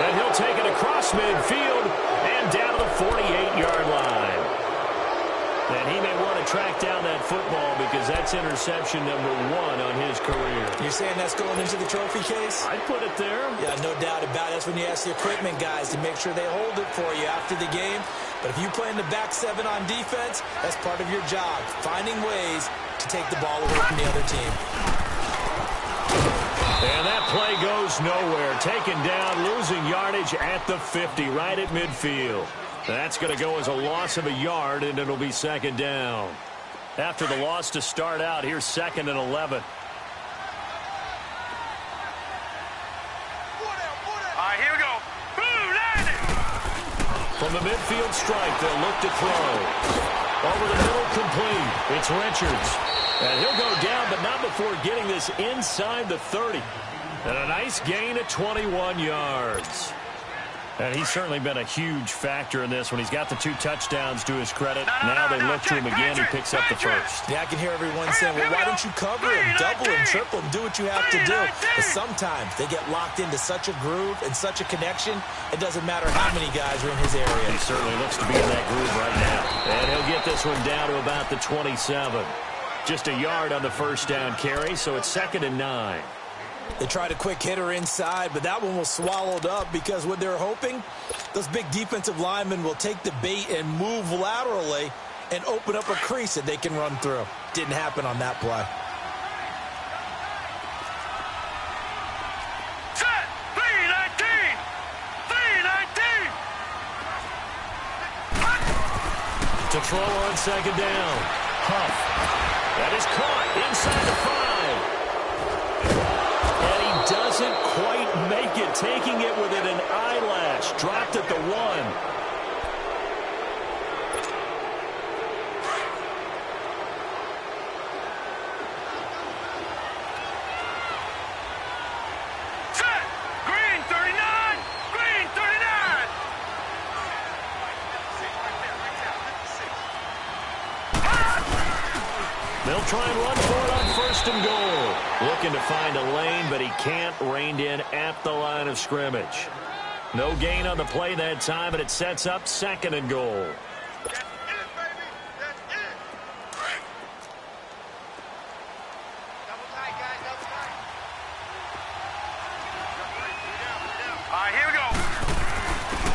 and he'll take it across midfield and down to the 48-yard line. And he may want to track down that football because that's interception number 1 on his career. You're saying that's going into the trophy case? I'd put it there. Yeah, no doubt about it. That's when you ask the equipment guys to make sure they hold it for you after the game. But if you play in the back 7 on defense, that's part of your job, finding ways to take the ball away from the other team. And that play goes nowhere. Taken down, losing yardage at the 50, right at midfield. That's going to go as a loss of a yard, and it'll be 2nd down. After the loss to start out, here's 2nd and 11. All right, here we go. Boom, landed. From the midfield strike, they'll look to throw. Over the middle, complete. It's Richards. And he'll go down, but not before getting this inside the 30. And a nice gain at 21 yards. And he's certainly been a huge factor in this when he's got the 2 touchdowns to his credit. Now they look to him again. He picks up the 1st. Yeah, I can hear everyone saying, well, why don't you cover him, double him, triple him, do what you have to do. But sometimes they get locked into such a groove and such a connection, it doesn't matter how many guys are in his area. He certainly looks to be in that groove right now. And he'll get this one down to about the 27. Just a yard on the 1st down carry, so it's 2nd and 9. They tried a quick hitter inside, but that one was swallowed up because what they're hoping, those big defensive linemen will take the bait and move laterally and open up a crease that they can run through. Didn't happen on that play. Set. 319. 319. To throw on 2nd down. Huff. That is caught inside the 5. And he doesn't quite make it, taking it within an eyelash. Dropped at the 1. They'll try and run for it on first and goal. Looking to find a lane, but he can't rein in at the line of scrimmage. No gain on the play that time, and it sets up second and goal.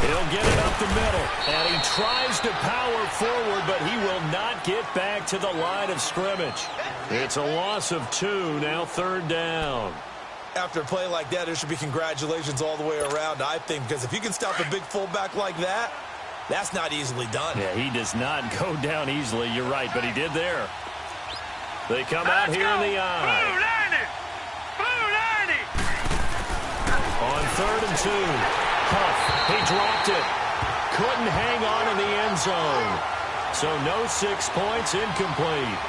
He'll get it up the middle, and he tries to power forward, but he will not get back to the line of scrimmage. It's a loss of 2, now third down. After a play like that, there should be congratulations all the way around, I think, because if you can stop a big fullback like that, that's not easily done. Yeah, he does not go down easily, you're right, but he did there. They come out here in the eye. On 3rd and 2. Huff, he dropped it. Couldn't hang on in the end zone. So no 6 points, incomplete.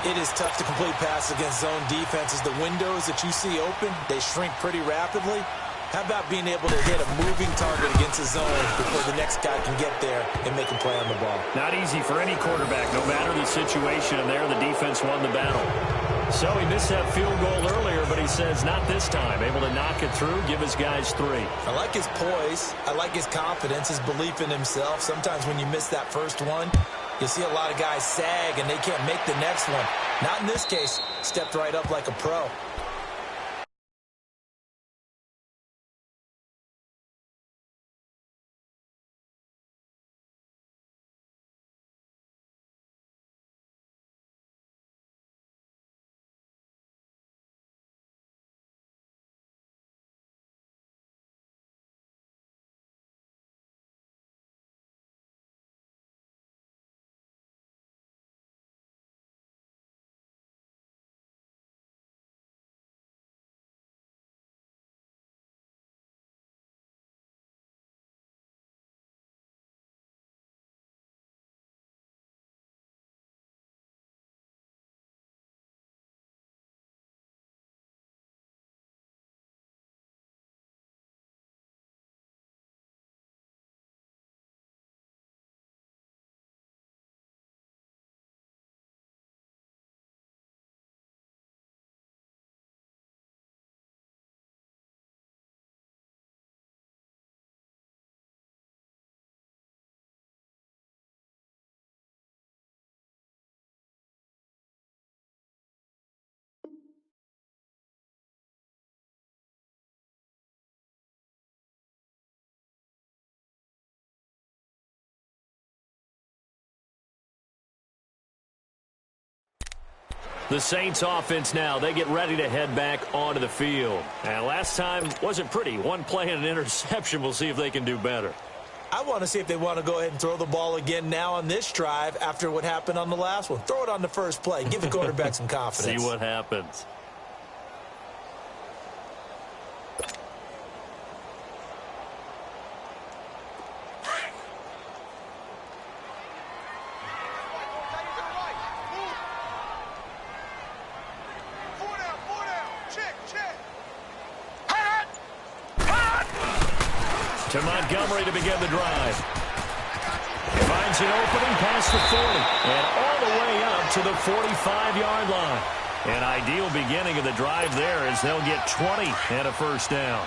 It is tough to complete passes against zone defenses. The windows that you see open, they shrink pretty rapidly. How about being able to hit a moving target against a zone before the next guy can get there and make a play on the ball? Not easy for any quarterback, no matter the situation, and there the defense won the battle. So he missed that field goal earlier, but he says not this time. Able to knock it through, give his guys 3. I like his poise. I like his confidence, his belief in himself. Sometimes when you miss that first one, you'll see a lot of guys sag and they can't make the next one. Not in this case. Stepped right up like a pro. The Saints offense now, they get ready to head back onto the field. And last time wasn't pretty. One play and an interception. We'll see if they can do better. I want to see if they want to go ahead and throw the ball again now on this drive after what happened on the last one. Throw it on the first play. Give the quarterback some confidence. See what happens. To Montgomery to begin the drive. Finds an opening past the 40 and all the way up to the 45-yard line. An ideal beginning of the drive there as they'll get 20 and a first down.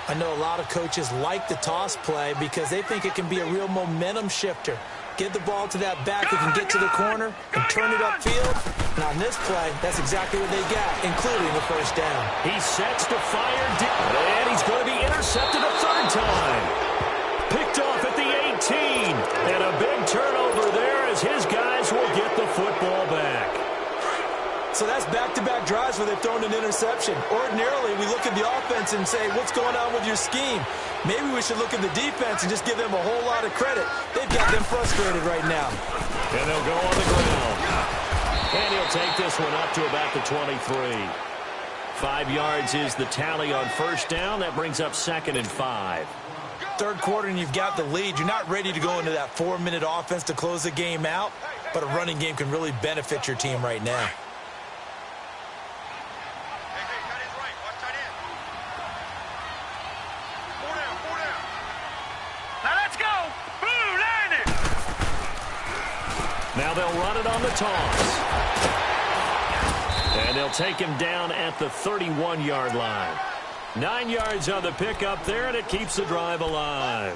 I know a lot of coaches like the toss play because they think it can be a real momentum shifter. Get the ball to that back who can get to the corner and turn it upfield. And on this play, that's exactly what they got, including the first down. He sets to fire deep, and he's going to be intercepted a third time. Picked off at the 18, and a big turnover there as his guys will get the football back. So that's back-to-back drives where they've thrown an interception. Ordinarily, we look at the offense and say, what's going on with your scheme? Maybe we should look at the defense and just give them a whole lot of credit. They've got them frustrated right now. And they'll go on the ground. And he'll take this one up to about the 23. 5 yards is the tally on first down. That brings up 2nd and 5. Third quarter and you've got the lead. You're not ready to go into that 4-minute offense to close the game out, but a running game can really benefit your team right now. Now they'll run it on the toss. And they'll take him down at the 31-yard line. 9 yards on the pickup there, and it keeps the drive alive.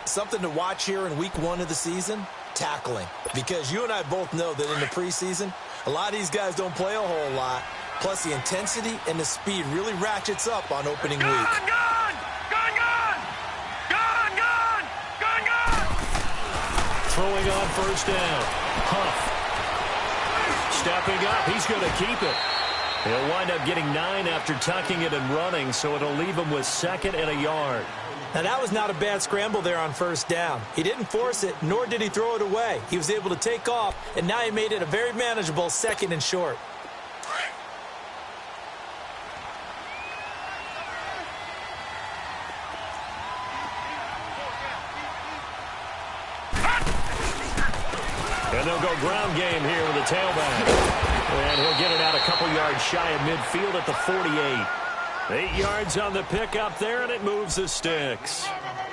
Something to watch here in week 1 of the season, tackling. Because you and I both know that in the preseason, a lot of these guys don't play a whole lot. Plus, the intensity and the speed really ratchets up on opening week. Gun, gun! Gun, gun! Gun, gun! Gun, gun! Throwing on first down. Huff. Stepping up. He's going to keep it. He'll wind up getting 9 after tucking it and running, so it'll leave him with 2nd and a yard. Now, that was not a bad scramble there on first down. He didn't force it, nor did he throw it away. He was able to take off, and now he made it a very manageable 2nd and short. And they'll go ground game here with the tailback. And he'll get it out a couple yards shy of midfield at the 48. 8 yards on the pickup there, and it moves the sticks.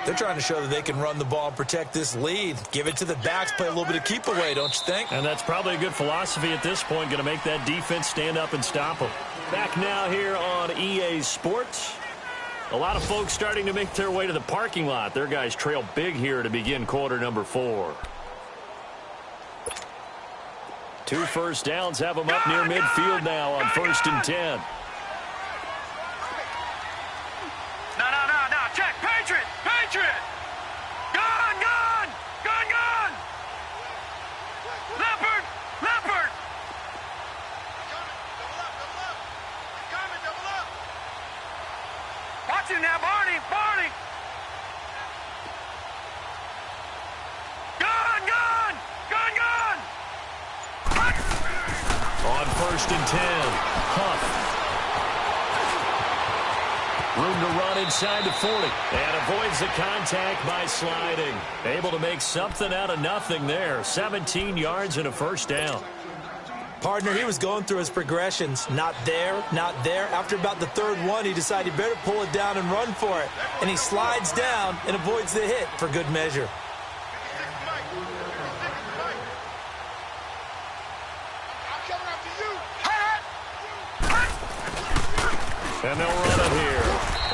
They're trying to show that they can run the ball and protect this lead. Give it to the backs, play a little bit of keep away, don't you think? And that's probably a good philosophy at this point, going to make that defense stand up and stop them. Back now here on EA Sports. A lot of folks starting to make their way to the parking lot. Their guys trail big here to begin quarter number 4. 2 first downs have them up near midfield now on 1st and 10. No. Check. Patriot. Patriot. Gun, gun. Gun, gun. Leopard. Leopard. Watch him now, Barney. Barney. Gun, gun. Gun, gun. On 1st and 10, Huff. Room to run inside the 40. And avoids the contact by sliding. Able to make something out of nothing there. 17 yards and a first down. Partner, he was going through his progressions. Not there, not there. After about the 3rd one, he decided he better pull it down and run for it. And he slides down and avoids the hit for good measure. And they'll run it here.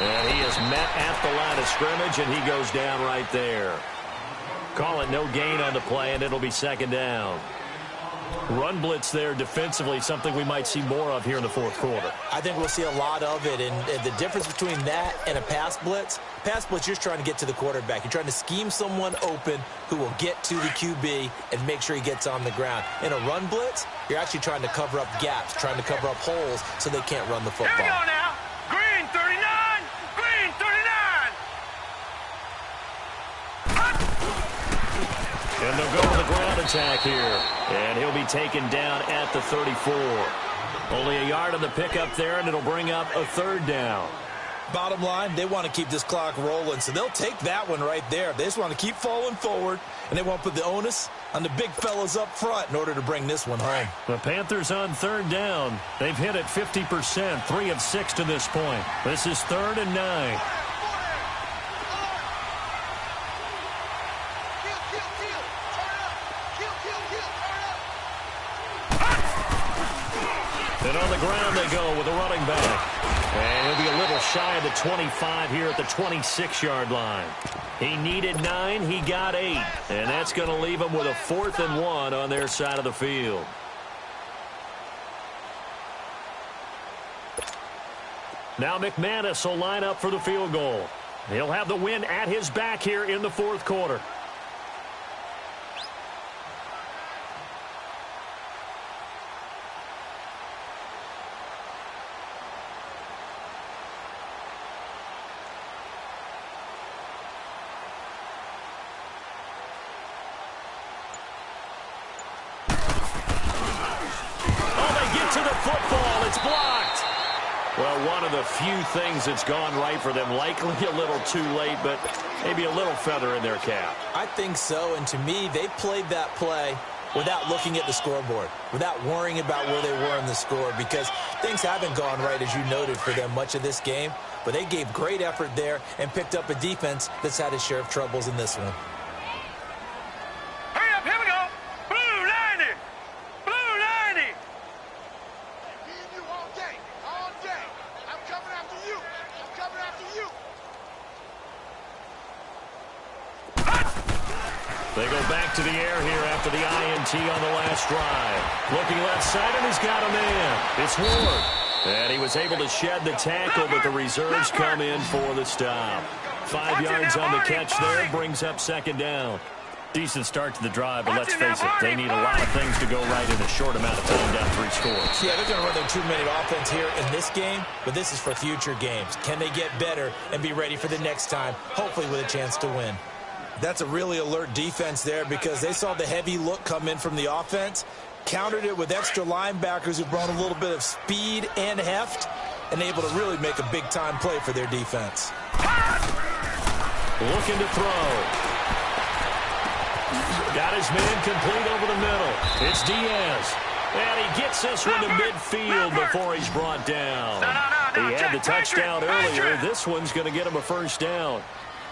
And he is met at the line of scrimmage, and he goes down right there. Call it no gain on the play, and it'll be 2nd down. Run blitz there defensively, something we might see more of here in the 4th quarter. I think we'll see a lot of it, and the difference between that and a pass blitz, you're just trying to get to the quarterback. You're trying to scheme someone open who will get to the QB and make sure he gets on the ground. In a run blitz, you're actually trying to cover up gaps, trying to cover up holes so they can't run the football. Here we go now. Green 39. Green 39. And they'll go with the ground attack here. And he'll be taken down at the 34. Only a yard on the pickup there, and it'll bring up a 3rd down. Bottom line, they want to keep this clock rolling, so they'll take that one right there. They just want to keep falling forward, and they want to put the onus on the big fellas up front in order to bring this one home. The Panthers on 3rd down. They've hit it 50%, 3 of 6 to this point. This is 3rd and 9. And on the ground they go with a running back. And he'll be a little shy of the 25 here at the 26-yard line. He needed 9, he got 8. And that's going to leave him with a 4th and 1 on their side of the field. Now McManus will line up for the field goal. He'll have the win at his back here in the 4th quarter. Football, it's blocked. Well, one of the few things that's gone right for them, likely a little too late, but maybe a little feather in their cap. I think so, and to me, they played that play without looking at the scoreboard, without worrying about where they were in the score, because things haven't gone right, as you noted, for them much of this game, but they gave great effort there and picked up a defense that's had its share of troubles in this one. Hurry up, here we go. Blue 90. back to the air here after the INT on the last drive. Looking left side, and he's got a man. It's Ward. And he was able to shed the tackle, but the reserves come in for the stop. 5 yards on the catch there, brings up second down. Decent start to the drive, but let's face it, they need a lot of things to go right in a short amount of time down 3 scores. Yeah, they're going to run their 2-minute offense here in this game, but this is for future games. Can they get better and be ready for the next time, hopefully with a chance to win? That's a really alert defense there because they saw the heavy look come in from the offense, countered it with extra linebackers who brought a little bit of speed and heft, and able to really make a big-time play for their defense. Looking to throw. Got his man complete over the middle. It's Diaz. And he gets this one to midfield before he's brought down. He had the touchdown earlier. This one's going to get him a first down.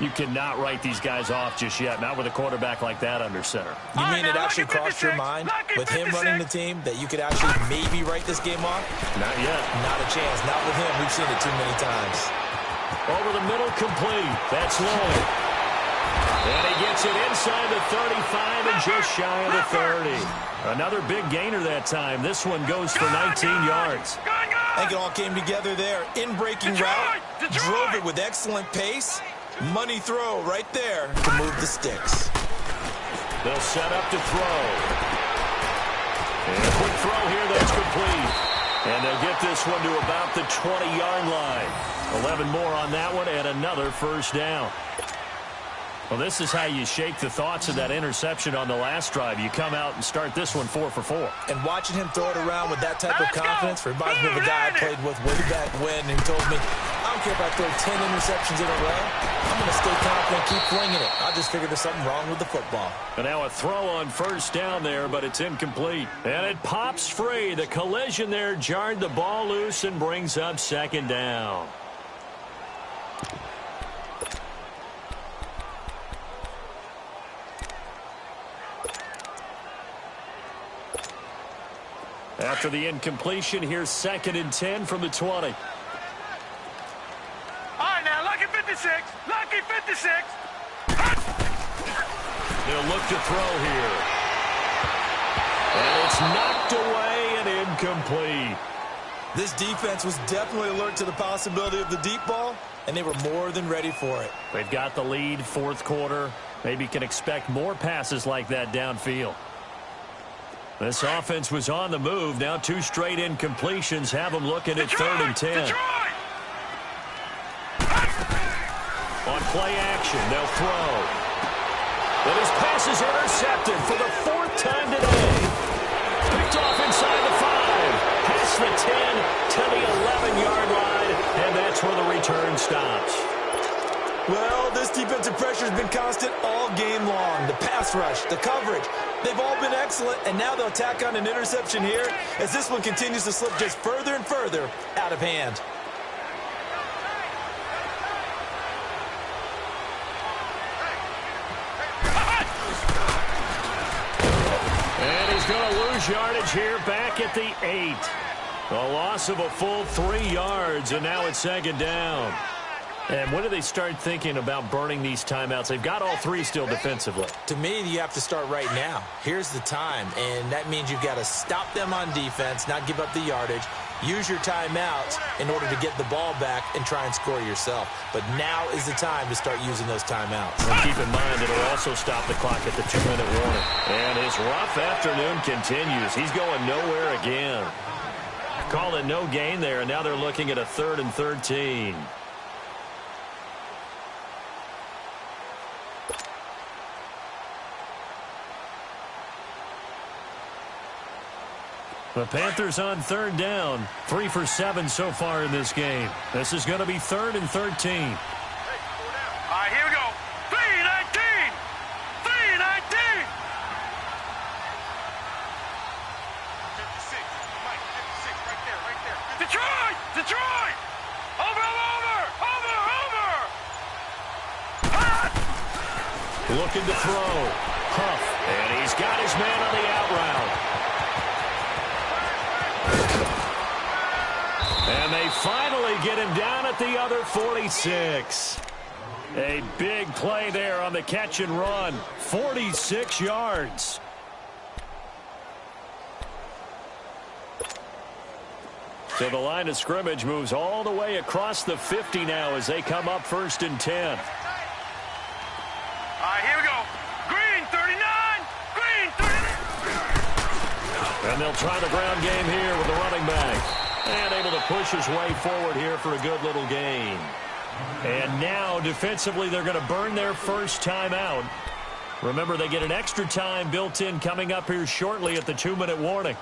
You cannot write these guys off just yet, not with a quarterback like that under center. You mean it actually crossed your mind with him running the team that you could actually maybe write this game off? Not yet. Not a chance. Not with him. We've seen it too many times. Over the middle, complete. That's Lloyd. And he gets it inside the 35 and just shy of the 30. Another big gainer that time. This one goes for 19 yards. I think it all came together there. In-breaking route. Drove it with excellent pace. Money throw right there to move the sticks. They'll set up to throw. And a quick throw here that's complete. And they'll get this one to about the 20-yard line. 11 more on that one and another first down. Well, this is how you shake the thoughts of that interception on the last drive. You come out and start this one 4 for 4. And watching him throw it around with that type of confidence reminds me of a guy I played with way back when who told me, I don't care if I throw 10 interceptions in a row. I'm going to stay confident, keep flinging it. I just figured there's something wrong with the football. And now a throw on first down there, but it's incomplete. And it pops free. The collision there jarred the ball loose and brings up second down. After the incompletion, here's 2nd and 10 from the 20. All right, now, lucky 56. Lucky 56. They'll look to throw here. And it's knocked away and incomplete. This defense was definitely alert to the possibility of the deep ball, and they were more than ready for it. They've got the lead, 4th quarter. Maybe can expect more passes like that downfield. This offense was on the move. Now 2 straight incompletions have them looking at 3rd and 10. On play action, they'll throw. But his pass is intercepted for the 4th time today. Picked off inside the 5. Past the 10 to the 11-yard line, and that's where the return stops. Well, this defensive pressure has been constant all game long. The pass rush, the coverage, they've all been excellent, and now they'll tack on an interception here as this one continues to slip just further and further out of hand. And he's going to lose yardage here back at the 8. A loss of a full 3 yards, and now it's 2nd down. And when do they start thinking about burning these timeouts? They've got all 3 still defensively. To me, you have to start right now. Here's the time, and that means you've got to stop them on defense, not give up the yardage, use your timeouts in order to get the ball back and try and score yourself. But now is the time to start using those timeouts. And keep in mind, it'll also stop the clock at the 2-minute warning. And his rough afternoon continues. He's going nowhere again. Call it no gain there, and now they're looking at a 3rd and 13. The Panthers on 3rd down. 3 for 7 so far in this game. This is going to be 3rd and 13. All right, here we go. 3-19. 3-19. 56, Mike, 56, right there. Detroit! Detroit! Over! Looking to throw. Huff. And he's got his man on the out route. And they finally get him down at the other 46. A big play there on the catch and run. 46 yards. So the line of scrimmage moves all the way across the 50 now as they come up 1st and 10. All right, here we go. Green 39. Green 39. And they'll try the ground game here with the running back. And able to push his way forward here for a good little gain. And now, defensively, they're going to burn their first timeout. Remember, they get an extra time built in coming up here shortly at the 2-minute warning.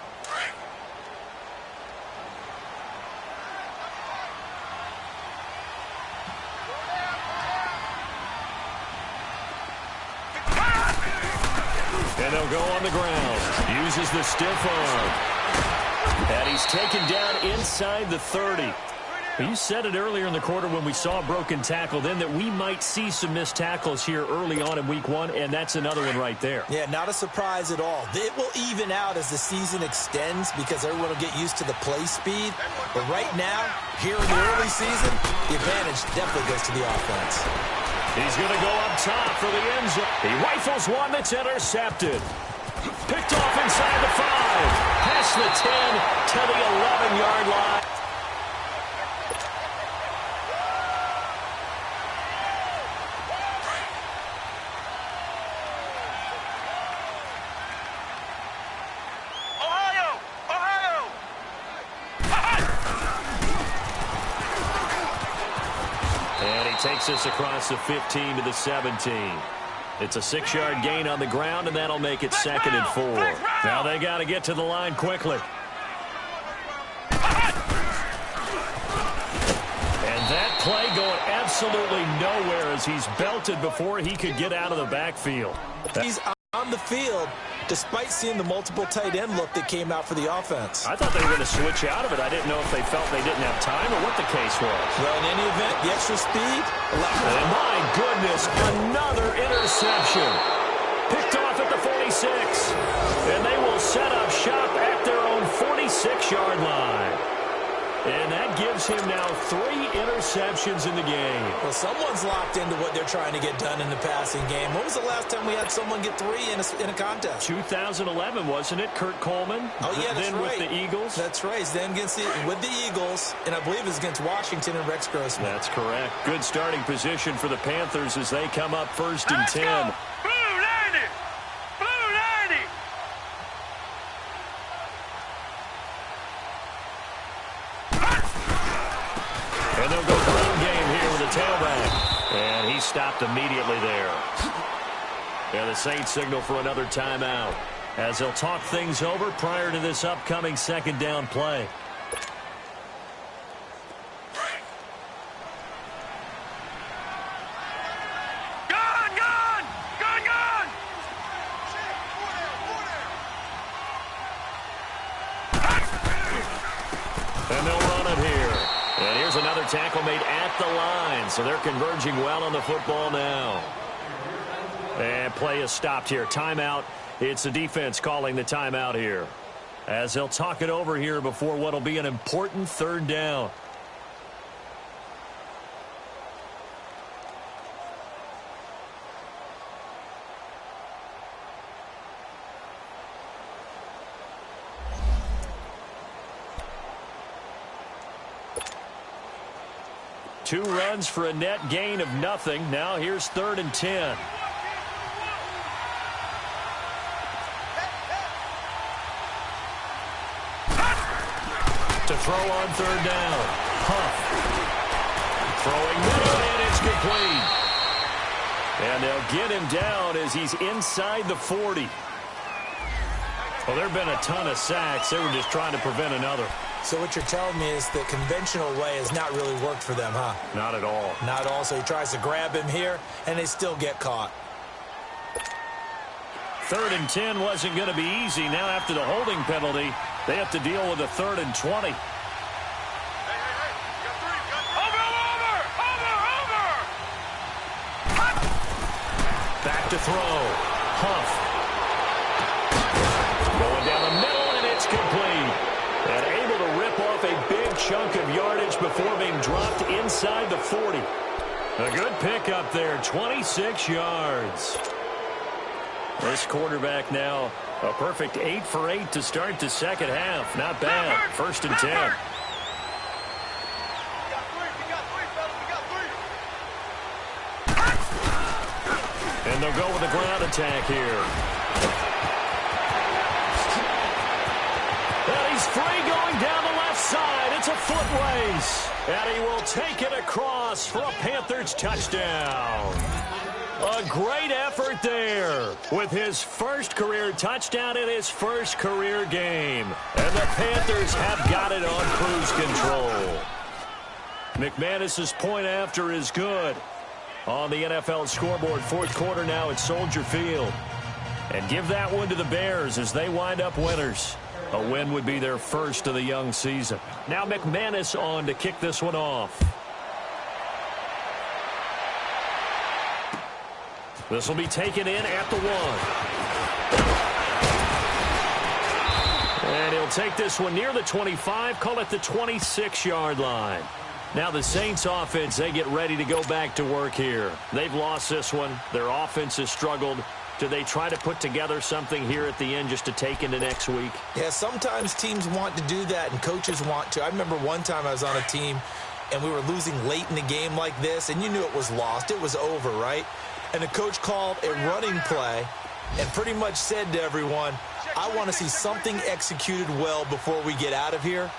And they'll go on the ground. Uses the stiff arm. And he's taken down inside the 30. You said it earlier in the quarter when we saw a broken tackle then that we might see some missed tackles here early on in week 1, and that's another one right there. Yeah, not a surprise at all. It will even out as the season extends because everyone will get used to the play speed. But right now, here in the early season, the advantage definitely goes to the offense. He's going to go up top for the end zone. He rifles one that's intercepted. Picked off inside the 5. Past the 10 to the 11-yard line. Takes us across the 15 to the 17. It's a 6-yard gain on the ground, and that'll make it 2nd and 4. Now they got to get to the line quickly. And that play going absolutely nowhere as he's belted before he could get out of the backfield. He's on the field despite seeing the multiple tight end look that came out for the offense. I thought they were going to switch out of it. I didn't know if they felt they didn't have time or what the case was. Well, in any event, the extra speed allowed. And my goodness, another interception. Picked off at the 46. And they will set up shop at their own 46-yard line. And that gives him now 3 interceptions in the game. Well, someone's locked into what they're trying to get done in the passing game. When was the last time we had someone get 3 in a contest? 2011, wasn't it? Kurt Coleman? Oh, yeah, that's then right. With the Eagles? That's right. Then with the Eagles, and I believe it was against Washington and Rex Grossman. That's correct. Good starting position for the Panthers as they come up 1st and 10. Go. Blue 90. Blue 90. And they'll go ground game here with a tailback. And he stopped immediately there. And the Saints signal for another timeout as they'll talk things over prior to this upcoming 2nd down play. And they'll run it here. And here's another tackle made at the line. So they're converging well on the football now. And play is stopped here. Timeout. It's the defense calling the timeout here. As they'll talk it over here before what will be an important 3rd down. Two runs for a net gain of nothing. Now here's 3rd and 10. To throw on 3rd down. Huff. Throwing middle, and it's complete. And they'll get him down as he's inside the 40. Well, there have been a ton of sacks. They were just trying to prevent another. So what you're telling me is the conventional way has not really worked for them, huh? Not at all. Not at all. So he tries to grab him here, and they still get caught. 3rd and 10 wasn't going to be easy. Now after the holding penalty, they have to deal with a 3rd and 20. Back to throw. Huff. Going down the middle, and it's complete. And able to rip off a big chunk of yardage before being dropped inside the 40. A good pickup there, 26 yards. This quarterback now a perfect 8 for 8 to start the second half. Not bad. 1st and 10. And they'll go with a ground attack here. And he's free going down the left side. It's a foot race. And he will take it across for a Panthers touchdown. A great effort there with his first career touchdown in his first career game. And the Panthers have got it on cruise control. McManus's point after is good. On the NFL scoreboard, 4th quarter now at Soldier Field. And give that one to the Bears as they wind up winners. A win would be their first of the young season. Now McManus on to kick this one off. This will be taken in at the 1. And he'll take this one near the 25, call it the 26-yard line. Now the Saints offense, they get ready to go back to work here. They've lost this one. Their offense has struggled. Do they try to put together something here at the end just to take into next week? Yeah, sometimes teams want to do that and coaches want to. I remember one time I was on a team and we were losing late in the game like this, and you knew it was lost. It was over, right? And the coach called a running play and pretty much said to everyone, I want to see something executed well before we get out of here.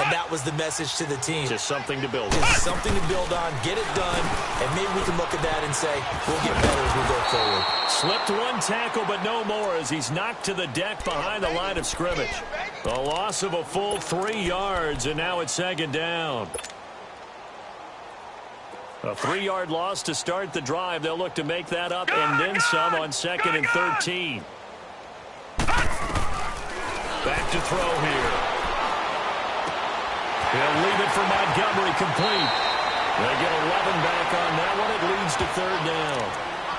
And that was the message to the team. Just something to build on. Just something to build on, get it done, and maybe we can look at that and say, we'll get better as we go forward. Slipped one tackle, but no more as he's knocked to the deck behind the line of scrimmage. The loss of a full 3 yards, and now it's 2nd down. A 3-yard loss to start the drive. They'll look to make that up and then some on 2nd and 13. Back to throw here. He'll leave it for Montgomery complete. They get 11 back on that one. It leads to 3rd down.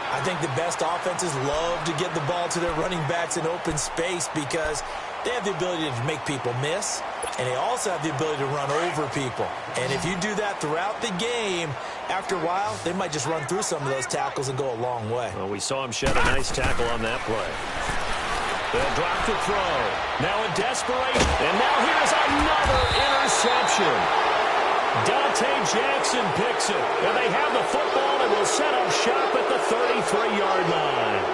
I think the best offenses love to get the ball to their running backs in open space because they have the ability to make people miss, and they also have the ability to run over people. And if you do that throughout the game, after a while, they might just run through some of those tackles and go a long way. Well, we saw him shed a nice tackle on that play. They'll drop the throw. Now in desperation. And now here's another interception. Dante Jackson picks it. And they have the football and will set up shop at the 33-yard line.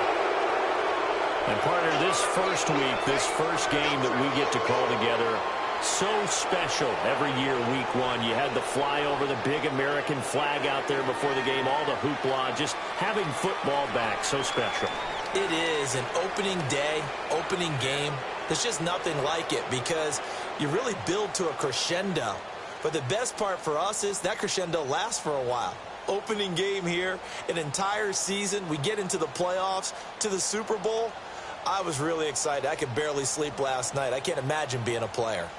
And partner, this first week, this first game that we get to call together, so special every year, week 1. You had the flyover, the big American flag out there before the game, all the hoopla, just having football back, so special. It is an opening day, opening game. There's just nothing like it because you really build to a crescendo. But the best part for us is that crescendo lasts for a while. Opening game here, an entire season. We get into the playoffs, to the Super Bowl. I was really excited. I could barely sleep last night. I can't imagine being a player.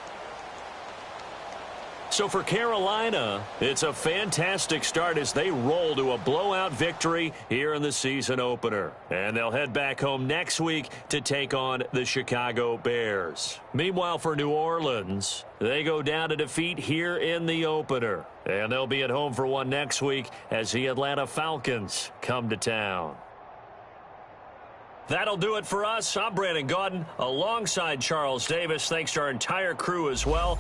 So for Carolina, it's a fantastic start as they roll to a blowout victory here in the season opener. And they'll head back home next week to take on the Chicago Bears. Meanwhile, for New Orleans, they go down to defeat here in the opener. And they'll be at home for one next week as the Atlanta Falcons come to town. That'll do it for us. I'm Brandon Gaudin alongside Charles Davis. Thanks to our entire crew as well.